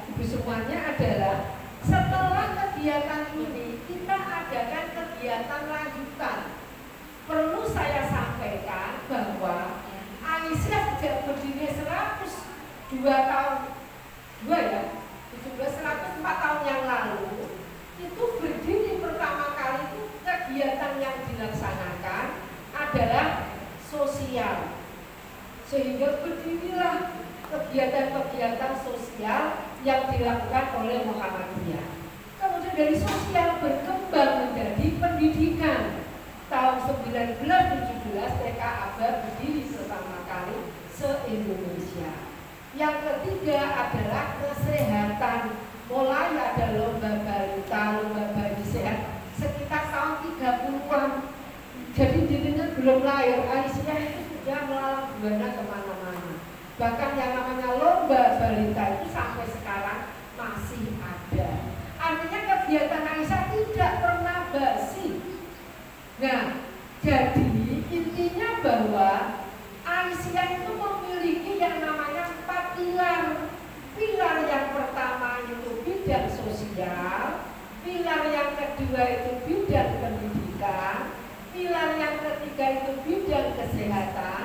ibu semuanya adalah setelah kegiatan ini kita adakan kegiatan lanjutan. Perlu saya sampaikan bahwa Aisyah sejak berdiri 102 tahun, 104 tahun yang lalu, itu berdiri pertama kali itu kegiatan yang dilaksanakan adalah sosial. Sehingga berdirilah kegiatan-kegiatan sosial yang dilakukan oleh Muhammadiyah. Kemudian dari sosial berkembang menjadi pendidikan. Tahun 1917 TK Akbar berdiri pertama kali se-Indonesia. Yang ketiga adalah kesehatan. Mulai ada lomba balita, lomba bayi sehat sekitar tahun 30-an. Jadi dirinya belum lahir, Aisyah itu sudah melalang buana kemana-mana. Bahkan yang namanya lomba balita itu sampai sampai sekarang masih ada. Artinya kegiatan Aisyah tidak pernah basi. Nah, jadi intinya bahwa Aisyah itu memiliki yang namanya 4 pilar. Pilar yang pertama itu bidang sosial, pilar yang kedua itu bidang pendidikan, pilar yang ketiga itu bidang kesehatan,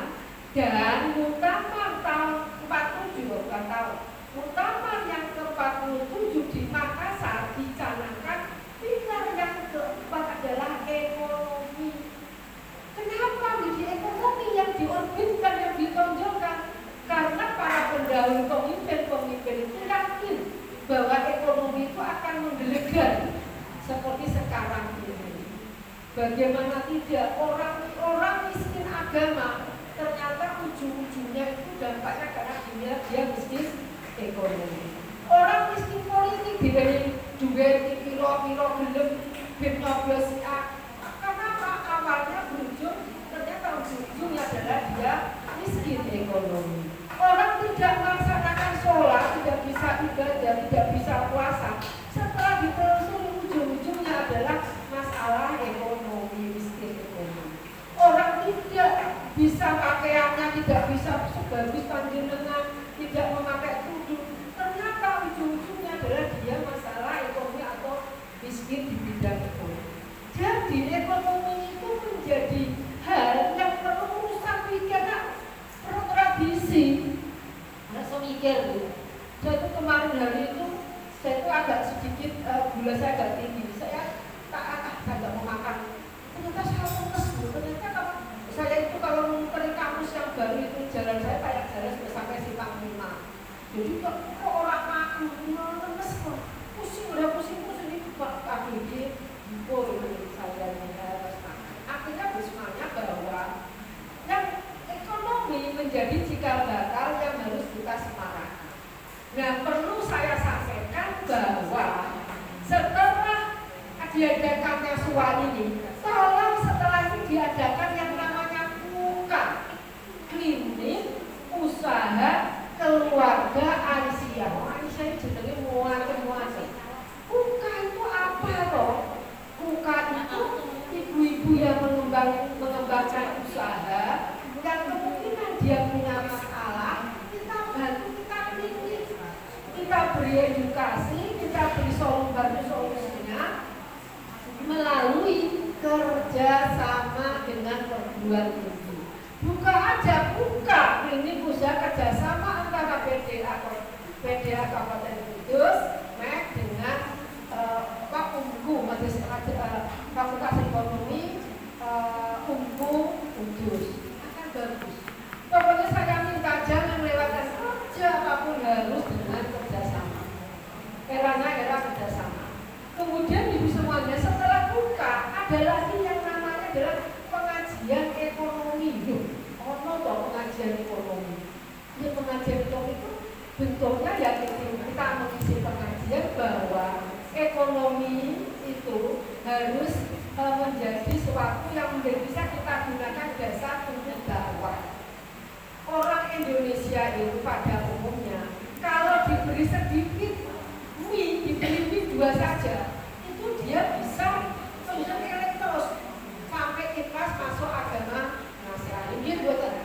dan muktamar tahun 47 bukan tahun. Muktamar yang ke-47 di Makassar dicanangkan pilar yang keempat adalah ekonomi. Kenapa di ekonomi yang diorbitkan, yang ditonjolkan? Karena para pendahulu pemimpin itu yakin bahwa ekonomi itu akan menggelegar seperti sekarang ini. Bagaimana tidak, orang miskin agama ternyata ujung-ujungnya itu dampaknya karena dia miskin ekonomi. Orang miskin politik juga piro-piro gelem ben nyoblos karena awalnya berujung ternyata ujung-ujungnya adalah dia miskin ekonomi. Orang tidak melaksanakan sholat, tidak bisa ibadah, tidak bisa puasa, setelah ditelusuri ujung-ujungnya adalah masalah ekonomi, miskin ekonomi. Orang tidak bisa pakaiannya, tidak bisa sebagus panjenengan, tidak memakai kerudung, ternyata ujung-ujungnya adalah dia masalah ekonomi atau miskin di bidang ekonomi. Jadi ekonomi itu menjadi hal yang perlu urusan pikiran, perlu tradisi. Nggak mikir gitu. Saya itu kemarin hari itu saya itu agak sedikit gula saya agak tinggi. Saya nggak mau makan. Ternyata saya lemes bu. Ternyata kalau saya itu kalau mencari kamus yang baru itu jalan saya kayak jalan sampai Simpang 5. Jadi kok orang makan lemes kok. Pusing udah pusing ini kaki di bukul saya harus makan. Akhirnya semuanya bahwa yang ekonomi menjadi cikal bakal yang harus kita semarakkan. Nah, perlu saya sampaikan bahwa setelah diadakannya SUA ini, tolong setelah itu diadakan yang namanya KUKA, Klinik Usaha Keluarga Aisyah. Aisyah itu jadi muat-muat. KUKA itu apa toh? KUKA itu ibu-ibu yang mengembangkan usaha yang kemungkinan dia punya masalah, kita bantu, kita klinik, kita beri edukasi, kita beri solusinya melalui kerjasama dengan perguruan tinggi. Buka klinik usaha kerjasama antara PDA Kabupaten Kudus, MEK dengan UMKU, Fakultas Ekonomi UMKU Kudus. Bagus. Pokoknya saya minta jangan lewatkan kerja apapun harus dengan kerjasama. Eranya era kerjasama. Kemudian ibu semuanya setelah buka ada lagi yang namanya adalah pengajian ekonomi. Toh pengajian ekonomi. Ini pengajian ekonomi itu bentuknya ya kita mengisi pengajian bahwa ekonomi itu harus menjadi sesuatu yang bisa kita gunakan dasar untuk dakwah. Orang Indonesia itu pada umumnya kalau diberi sedikit mie, diberi mie 2 saja, itu dia bisa untuk elektros sampai ikhlas masuk agama Nasrani. Dia 2 tadi.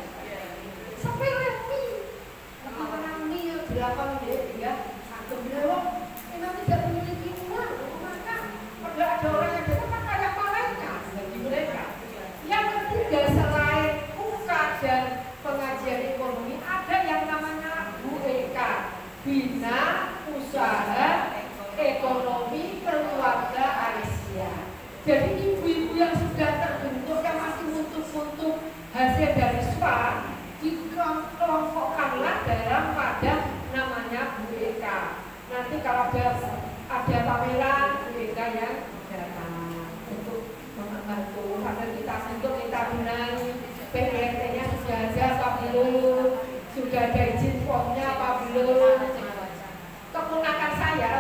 Sepele mie, orang mie 8 dia satu belum, memang tidak memiliki uang, maka pada ada orang yang datang kayak malaikat bagi mereka. Yang ketiga selain KUKA dan pengajian ekonomi ada yang namanya BUEK, Bina Usaha Ekonomi Keluarga Aisyah. Jadi ibu-ibu yang sudah terbentuk yang masih untuk hasil dari SWA dikelompokkanlah dalam pada namanya BUEK. Nanti kalau ada pameran BUEK yang datang untuk membantu karena kita benahi PDRT-nya sudah ada apa belum, sudah ada izin formnya apa belum. Keponakan saya,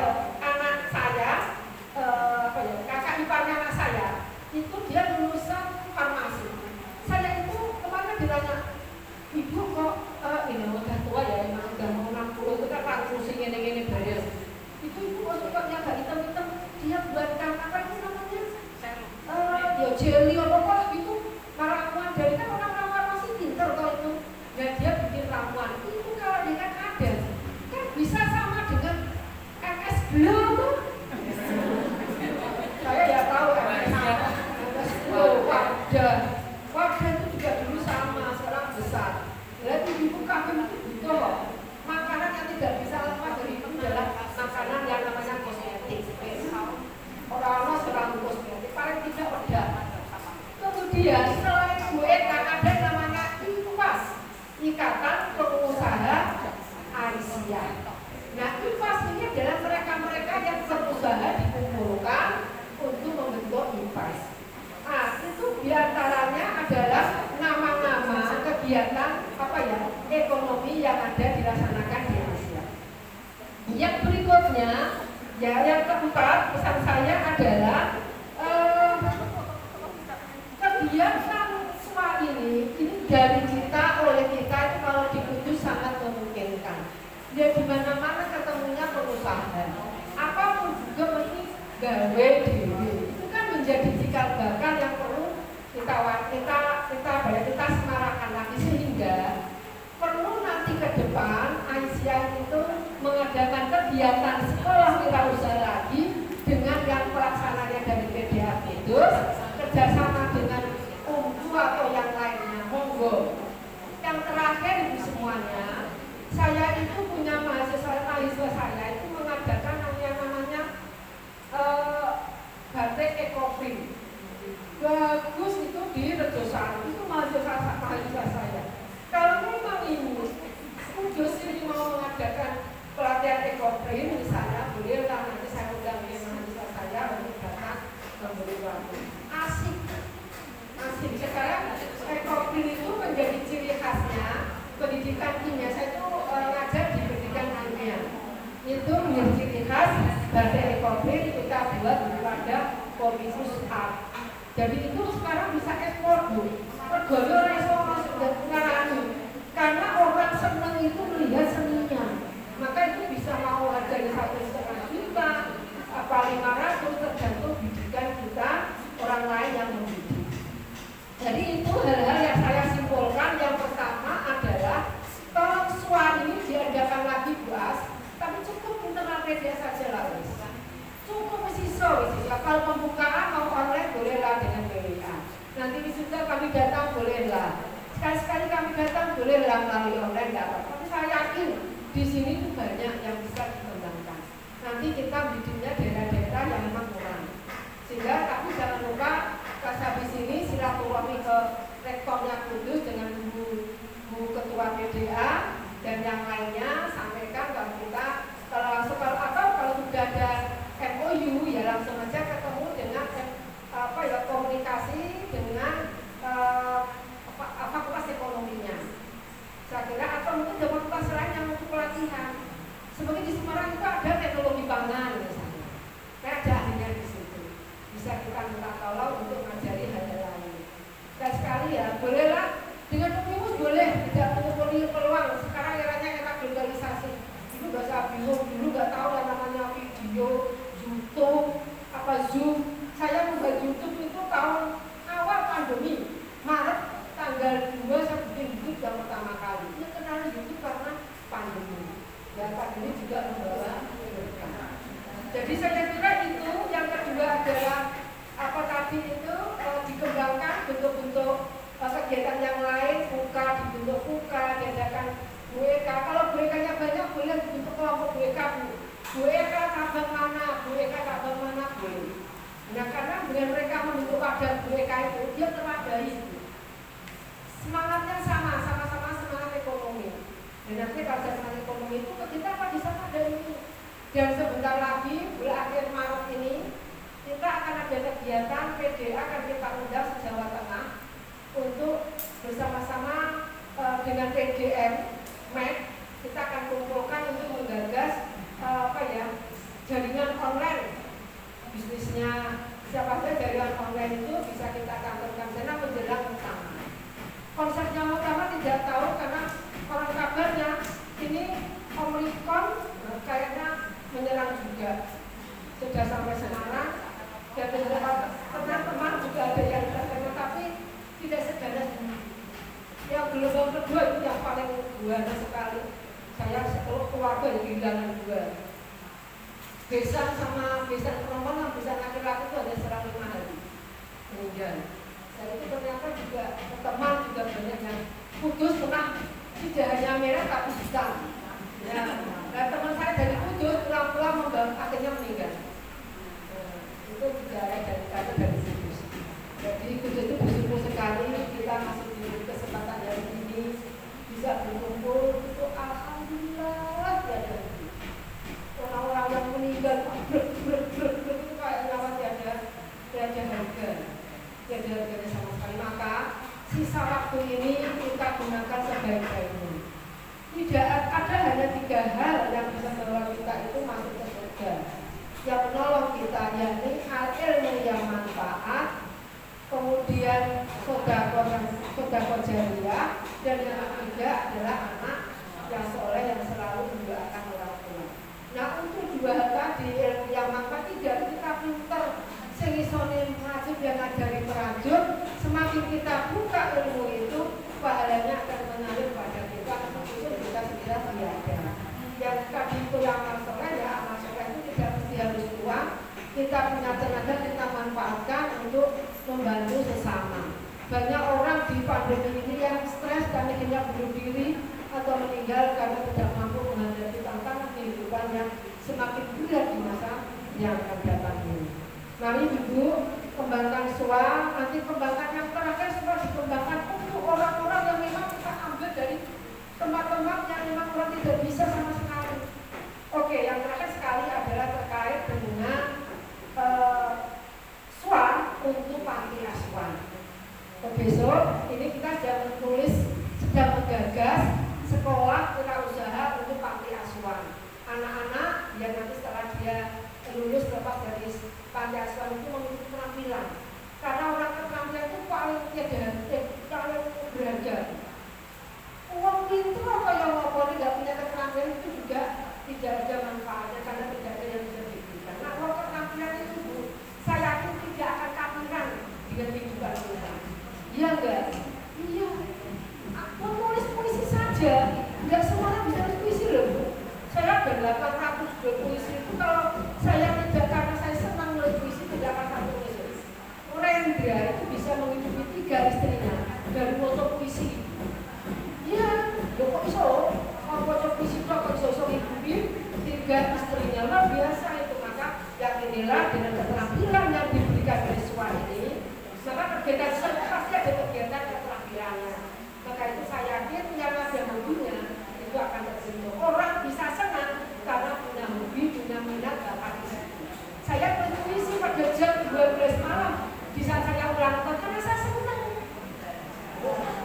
anak saya, kakak iparnya anak saya, itu dia lulusan farmasi. Saya itu kemarin ditanya, ibu kok ini udah tua ya, emang udah mau 60 itu kan langsung ini belum. Saya ya tahu wadah itu juga dulu sama, sekarang besar. Jadi ibu kagum itu butuh loh makanan yang tidak bisa lepas dari itu adalah makanan yang namanya kosmetik. Orang-orang selalu kosmetik, paling tidak obat. Kemudian selain Bu Eka ada namanya IPAS, Ikatan Pengusaha Aisyah. Nah, IPAS ini adalah mereka-mereka yang berusaha dikumpulkan untuk membentuk IPAS. Nah, itu diantaranya adalah nama-nama kegiatan ekonomi yang ada dilaksanakan di Asia. Yang berikutnya, ya yang keempat pesan saya adalah kegiatan SWA ini dari kita oleh kita itu kalau di Kudus sangat memungkinkan. Ya di mana-mana ketemunya pengusaha. Apapun juga mesti gawe diri. Itu kan menjadi cikal bakal yang perlu kita semarakan lagi sehingga perlu nanti ke depan Aisyah itu mengadakan kegiatan sekolah wirausaha lagi dengan yang pelaksananya dari PDA Kudus kerjasama dengan UMPU atau yang lainnya. Monggo. Yang terakhir ibu semuanya, saya itu punya mahasiswa saya itu mengadakan yang namanya batik ekoprint. Bagus itu di Rejosan, itu mahasiswa saya. Kalau memang ini Kudus ini mau mengadakan pelatihan ekoprint misalnya, bolehlah nanti saya undang mahasiswa saya untuk datang memberi waktu. Asik. Sekarang ekoprint itu menjadi ciri khasnya pendidikan kimia. Saya itu ngajar di pendidikan kimia. Itu menjadi ciri khas batik ekoprint kita buat pada Polisus Art. Jadi itu sekarang bisa ekspor Bu. Regane ora iso masuk ngarani. Karena orang senang itu melihat seninya. Maka itu bisa mau harganya 1,5 juta, apa 500 tergantung bidikan kita orang lain yang membidik. Jadi itu hal-hal yang saya simpulkan. Yang pertama adalah tolong SWA ini diadakan lagi Bu As, tapi cukup internal media saja lah. Cukup sisa. Kalau pembukaan mau online bolehlah dengan BWA. Nanti wisuda kami datang bolehlah. Sekali-sekali kami datang bolehlah melalui online tidak apa-apa. Tapi saya yakin di sini tuh banyak yang bisa dikembangkan. Nanti kita bidiknya daerah-daerah yang memang kurang. Sehingga tapi jangan lupa pas habis ini silaturahmi ke rektornya Kudus dengan Bu Ketua PDA dan yang lainnya, sampaikan kalau kita kalau sudah ada MOU ya langsung aja ketemu dengan komunikasi dengan fakultas ekonominya. Saya kira atau mungkin ada fakultas lain yang untuk pelatihan. Seperti di Semarang itu ada teknologi pangan misalnya. Kayak ada ahlinya di situ. Bisa kita minta tolong untuk mengajari hal-hal lain. Dan sekali ya, bolehlah dengan optimus boleh tidak menutupi peluang. Sekarang eranya era globalisasi. Itu nggak usah bingung, dulu nggak tahu yang namanya video, YouTube, apa Zoom. Saya membuat YouTube itu tahun awal pandemi, Maret tanggal 2 saya bikin YouTube yang pertama kali. Dia kenal YouTube karena pandemi. Dan pandemi juga membawa keberkahan. Jadi saya kira itu. Yang kedua adalah apa tadi itu dikembangkan bentuk-bentuk kegiatan yang lain, buka dibentuk buka, diadakan BWK. Kalau BWK-nya banyak boleh dibentuk kelompok BWK. BWK cabang mana, BWK cabang mana boleh. Nah karena dengan mereka membentuk pada BWK itu dia terwadahi. Semangatnya sama-sama semangat ekonomi. Dan nanti pada semangat ekonomi itu kita apa di sana ada ini. Dan sebentar lagi bulan akhir Maret ini kita akan ada kegiatan PDA akan kita undang se-Jawa Tengah untuk bersama-sama dengan PDM MED kita akan kumpulkan untuk menggagas jaringan online bisnisnya. Siapa saja jaringan online itu bisa kita kantorkan sana menjelang utama. Konsepnya utama tidak tahu karena orang kabarnya ini Omikron kayaknya menyerang juga. Sudah sampai Semarang dan teman-teman juga ada yang terkena tapi tidak seganas ini. Yang gelombang kedua itu yang paling buana sekali. Saya seluruh keluarga yang kehilangan dua. besan sama besan perempuan sama besan laki-laki itu hanya selang 5 hari meninggal. Dan itu ternyata juga teman juga banyak yang putus pernah tidak hanya merah tapi hitam. Ya, nah teman saya dari Kudus pulang-pulang membangun akhirnya meninggal. Itu juga dari Kudus. Jadi Kudus itu bersyukur sekali kita masih diberi kesempatan hari ini bisa berkumpul. Itu alhamdulillah tiada. Orang-orang yang meninggal itu kayak nyawa tiada harga, tiada harganya sama sekali. Maka sisa waktu ini kita gunakan sebaik-baiknya. Tidak ada hanya 3 hal yang bisa menolong kita itu masuk ke surga. Yang menolong kita yakni ilmu yang manfaat, kemudian sedekah jariyah, dan yang ketiga adalah anak yang soleh yang selalu mendoakan orang tua. Nah untuk 2 hal tadi ilmu yang manfaat tidak kita pinter sengisone merajut yang ngajari merajut, semakin kita buka ilmu itu pahalanya akan mengalir pada kita meskipun kita segera tiada. Yang tadi itu yang amal soleh, ya amal soleh itu tidak mesti harus uang. Kita punya tenaga kita manfaatkan untuk membantu sesama. Banyak orang di pandemi ini yang stres dan akhirnya bunuh diri atau meninggal karena tidak mampu menghadapi tantangan kehidupan yang semakin berat di masa yang akan datang ini. Mari Ibu kembangkan SWA, nanti kembangkan yang terakhir SWA dikembangkan untuk orang-orang yang memang kita ambil dari tempat-tempat yang memang orang tidak bisa sama sekali. Oke, yang terakhir sekali adalah terkait dengan SWA untuk panti asuhan. Besok ini kita sedang menggagas sekolah wirausaha untuk panti asuhan. Anak-anak yang nanti setelah dia lulus lepas dari panti asuhan itu memiliki keterampilan. Karena orang keterampilan itu paling paling berharga. Uang pintu apa yang mau tidak punya keterampilan itu juga tidak ada manfaatnya karena tidak ada yang bisa diberikan. Nah, kalau keterampilan itu Bu, saya yakin tidak akan kapiran dengan kehidupan kita. Iya enggak? Iya. Menulis puisi saja, tidak semuanya bisa nulis puisi loh Bu. Saya ada 800 puisi itu kalau saya tidak karena saya senang nulis puisi tidak akan satu nulis. Rendra itu bisa menghidupi 3 istrinya dari foto puisi. Iya, kok bisa loh? Kalau foto puisi kok bisa menghidupi 3 istrinya, luar biasa itu. Maka yakinilah dengan keterampilan yang diberikan dari SWA ini, maka kegiatan pasti ada kegiatan keterampilannya. Maka itu saya yakin yang ada hobinya itu akan terbentuk. Orang bisa senang karena punya hobi, punya minat bakat di situ. Saya berpuisi pada jam 12 malam di saat saya ulang tahun karena saya senang.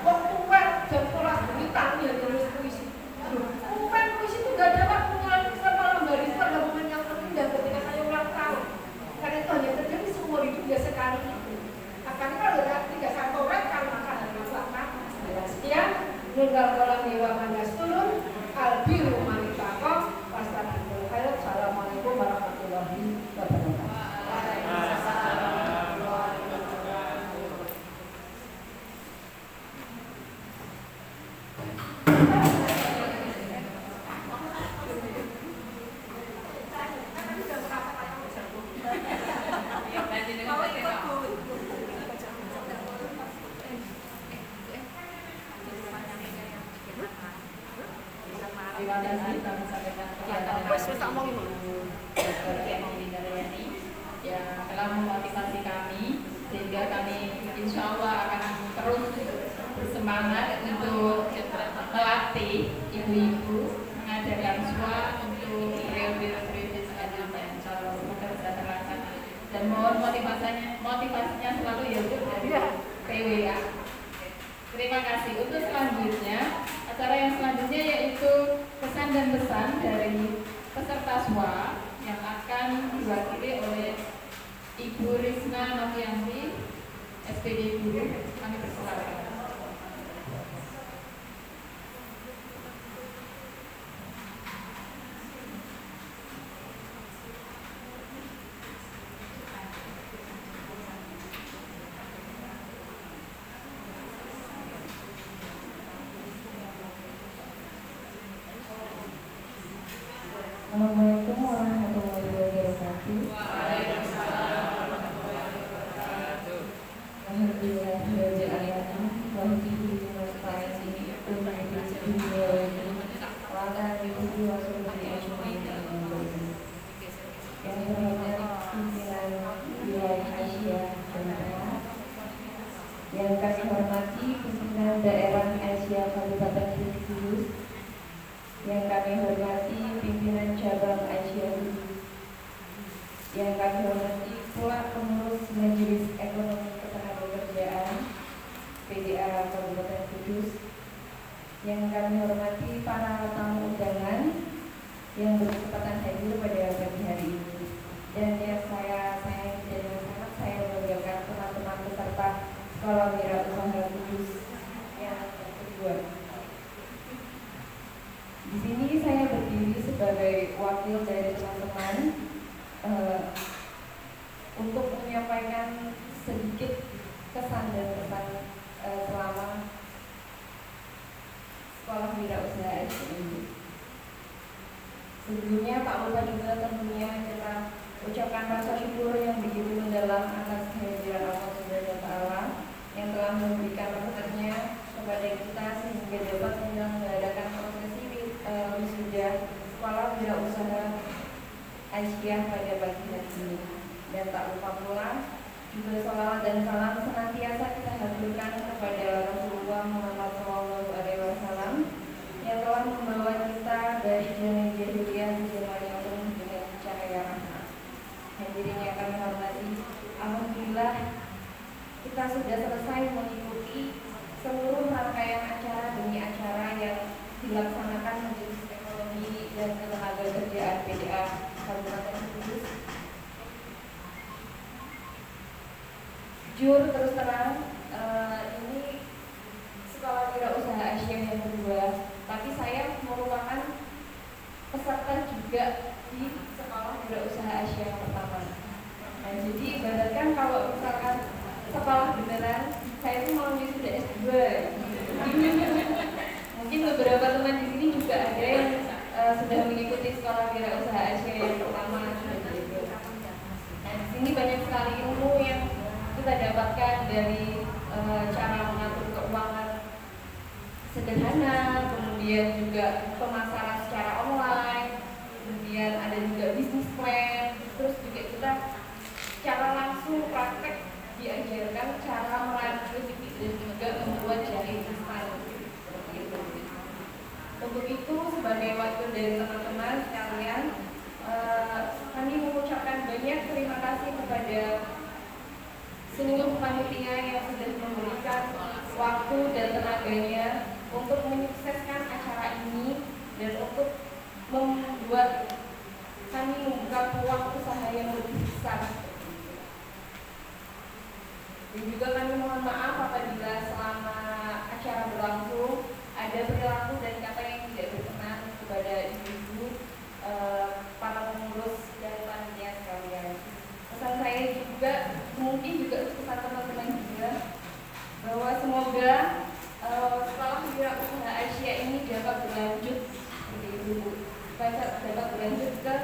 Waktu jam 12 beritan ya nulis puisi. Puisi itu gak ada waktunya sama lembar itu ada momen yang terindah ketika saya ulang tahun. Karena itu hanya terjadi seumur hidup ya sekali itu. Akan kalau tidak saya torehkan maka hari itu akan sekian. Nunggal kolam dewa manas turun albiru manitako wassalamualaikum khairat. Assalamualaikum warahmatullahi wabarakatuh. Terima kasih kami sampaikan yang telah memotivasi kami sehingga kami insya Allah akan terus bersemangat untuk melatih ibu-ibu mengadakan SWA untuk periode-periode selanjutnya. Insya Allah semoga bisa terlaksana dan mohon motivasinya selalu ya Bu dari PWA. Terima kasih. Untuk selanjutnya, acara yang selanjutnya yaitu pesan dan pesan dari peserta SWA yang akan diwakili oleh Ibu Risna Novianti, SPD Guru. Kami persilakan. Assalamualaikum warahmatullahi wabarakatuh. kami hormati pimpinan cabang Asia yang kami hormati pula pengurus Majelis Ekonomi Ketenagakerjaan PDA Kabupaten Kudus, yang kami hormati para tamu undangan yang berkesempatan hadir pada pagi hari ini, dan yang saya sayangi dan sangat saya banggakan teman-teman peserta Sekolah Wirausaha Kudus yang kedua. Di sini saya berdiri sebagai wakil dari teman-teman untuk menyampaikan sedikit kesan dan pesan selama Sekolah Wirausaha ini. Sebelumnya tak lupa juga tentunya kita ucapkan rasa syukur yang begitu mendalam atas kehadiran Allah Subhanahu wa Ta'ala yang telah memberikan rahmatnya kepada kita sehingga dapat menyelenggarakan prosesi wisuda Sekolah Wirausaha Asia pada pagi hari ini. Dan tak lupa pula juga sholawat dan salam senantiasa kita haturkan kepada Rasulullah Muhammad SAW yang telah membawa kita dari zaman jahiliyah ke zaman yang penuh dengan cahaya rahmat. Hadirin yang kami hormati, alhamdulillah kita sudah selesai mengikuti seluruh rangkaian acara demi acara yang dilaksanakan Majelis Ekonomi dan Ketenagakerjaan PDA Kabupaten Kudus. Jujur terus terang, ini Sekolah Wirausaha Asia yang kedua, tapi saya merupakan peserta juga di Sekolah Wirausaha Asia yang pertama. Nah, jadi ibaratkan kalau misalkan sekolah beneran, saya itu mau wisuda S2. Mungkin beberapa teman di sini juga ada yang sudah mengikuti Sekolah Wirausaha Asia yang pertama. Nah, di sini banyak sekali ilmu yang kita dapatkan dari cara mengatur keuangan sederhana, kemudian juga pemasaran secara online, kemudian ada juga bisnis plan, terus juga kita secara langsung praktek diajarkan cara merajut dan juga membuat jahe instan seperti itu. Untuk itu sebagai wakil dari teman-teman sekalian, kami mengucapkan banyak terima kasih kepada seluruh panitia yang sudah memberikan waktu dan tenaganya untuk menyukseskan acara ini dan untuk membuat kami membuka peluang usaha yang lebih besar. Dan juga kami mohon maaf apabila selama acara berlangsung ada perilaku dan kata yang tidak berkenan kepada ibu-ibu, para pengurus dan panitia sekalian. Pesan saya juga, mungkin juga pesan teman-teman juga, bahwa semoga Sekolah Wirausaha Asia ini dapat berlanjut seperti itu, dapat berlanjut ke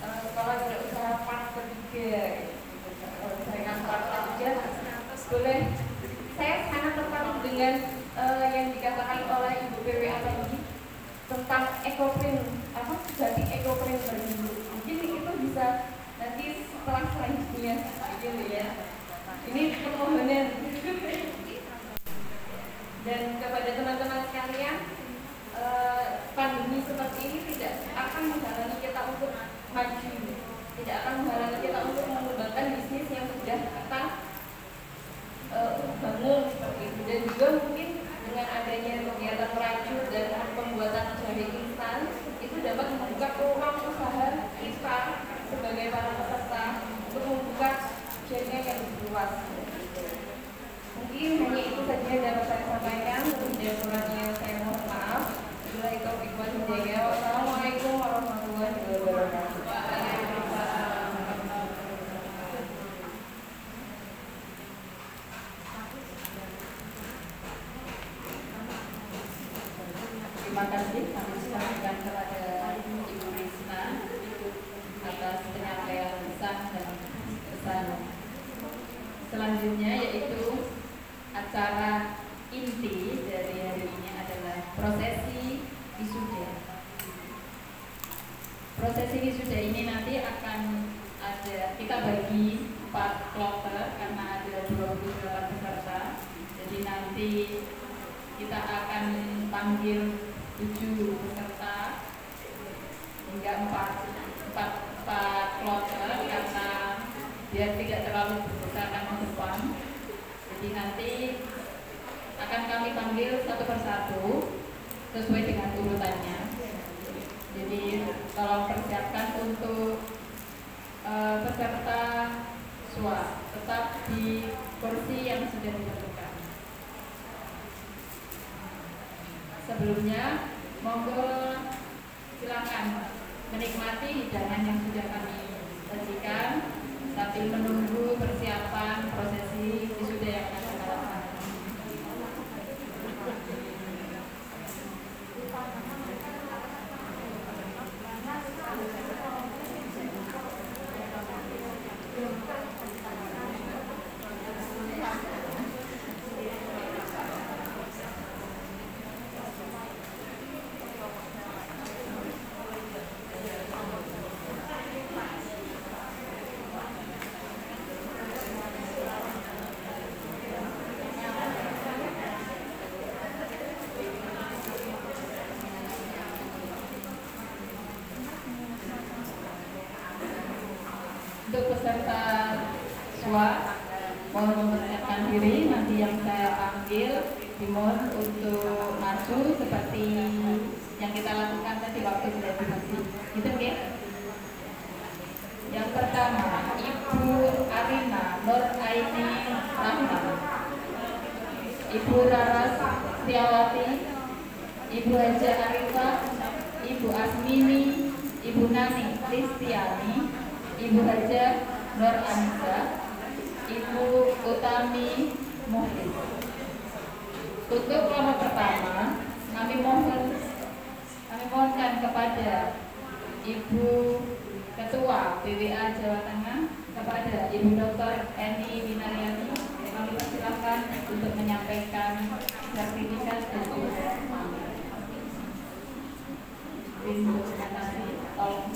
Sekolah Wirausaha part ketiga. Kalau saya kan part ketiga, boleh. Saya sangat tertarik dengan yang dikatakan oleh Ibu PWA tadi tentang ekoprint, batik ekoprint berdulu. Mungkin itu bisa nanti setelah selanjutnya, gitu ya. Ini permohonan. Dan kepada teman-teman sekalian, pandemi seperti ini tidak akan menghalangi kita untuk maju, tidak akan menghalangi kita untuk mengembangkan bisnis yang sudah kita bangun seperti itu. Dan juga mungkin dengan adanya kegiatan merajut dan pembuatan jahe instan itu dapat membuka peluang usaha kita sebagai para peserta untuk membuka jaringan yang lebih luas. Mungkin hanya itu saja yang dapat saya sampaikan. Dan kurangnya saya mohon maaf. Wabillahi taufiq wal hidayah. Wassalamualaikum warahmatullahi wabarakatuh. Terima kasih kami sampaikan kepada Ibu Risma atas penyampaian pesan dan pesan selanjutnya, yaitu acara inti dari hari ini adalah prosesi wisuda. Prosesi wisuda ini nanti akan ada, kita bagi 4 kloter karena ada 28 peserta. Jadi nanti kita akan panggil 7 peserta hingga 4 kloter karena biar tidak terlalu berbesarkan ke depan. Jadi nanti akan kami panggil satu persatu sesuai dengan urutannya. Jadi tolong persiapkan untuk peserta SWA tetap di kursi yang sudah ditentukan. Sebelumnya, monggo silakan menikmati hidangan yang sudah kami sajikan sambil menunggu persiapan prosesi wisuda yang akan kita lakukan. Untuk peserta SWA mohon mempersiapkan diri, nanti yang saya panggil dimohon untuk maju seperti yang kita lakukan tadi waktu gladiasi. Gitu ya. Yang pertama, Ibu Arina Nur Aini Rahma, Ibu Raras Setiawati, Ibu Haja Arifah, Ibu Asmini, Ibu Nani Kristiani, Ibu Haja Nur Anissa, Ibu Utami Muhlis. Untuk kelompok pertama, kami mohonkan kepada Ibu Ketua BWA Jawa Tengah, kepada Ibu Dr. Eni Winariani, kami persilakan untuk menyampaikan sertifikat dan juga dokumentasi. Tolong.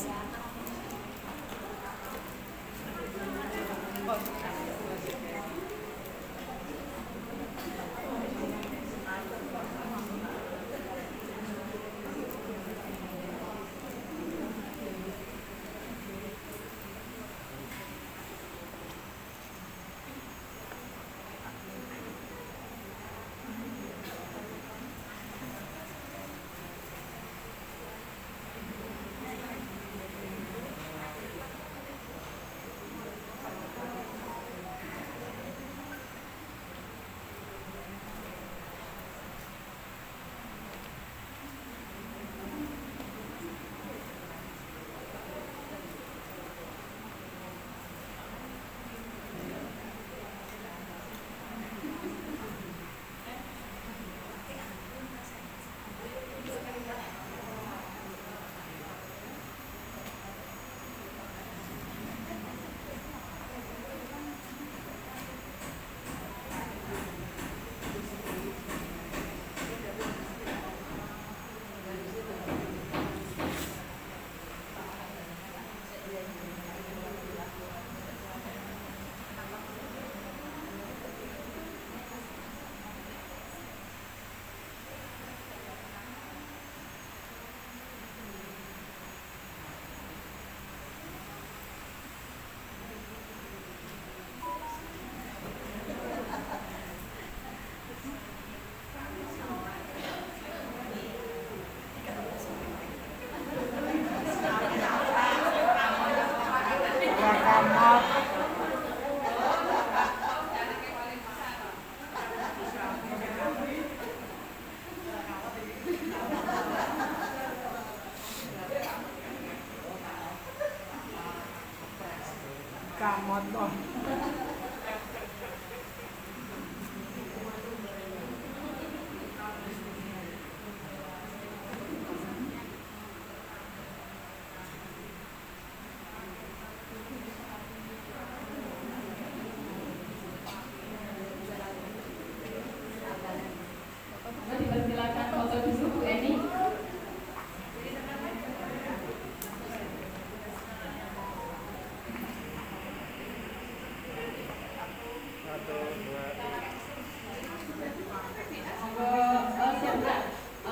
Dipersilakan foto di suku Eni.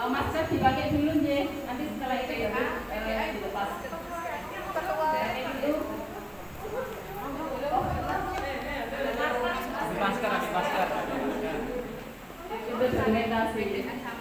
Masker dipakai dulu, nanti setelah itu ya dilepas. argumentasi.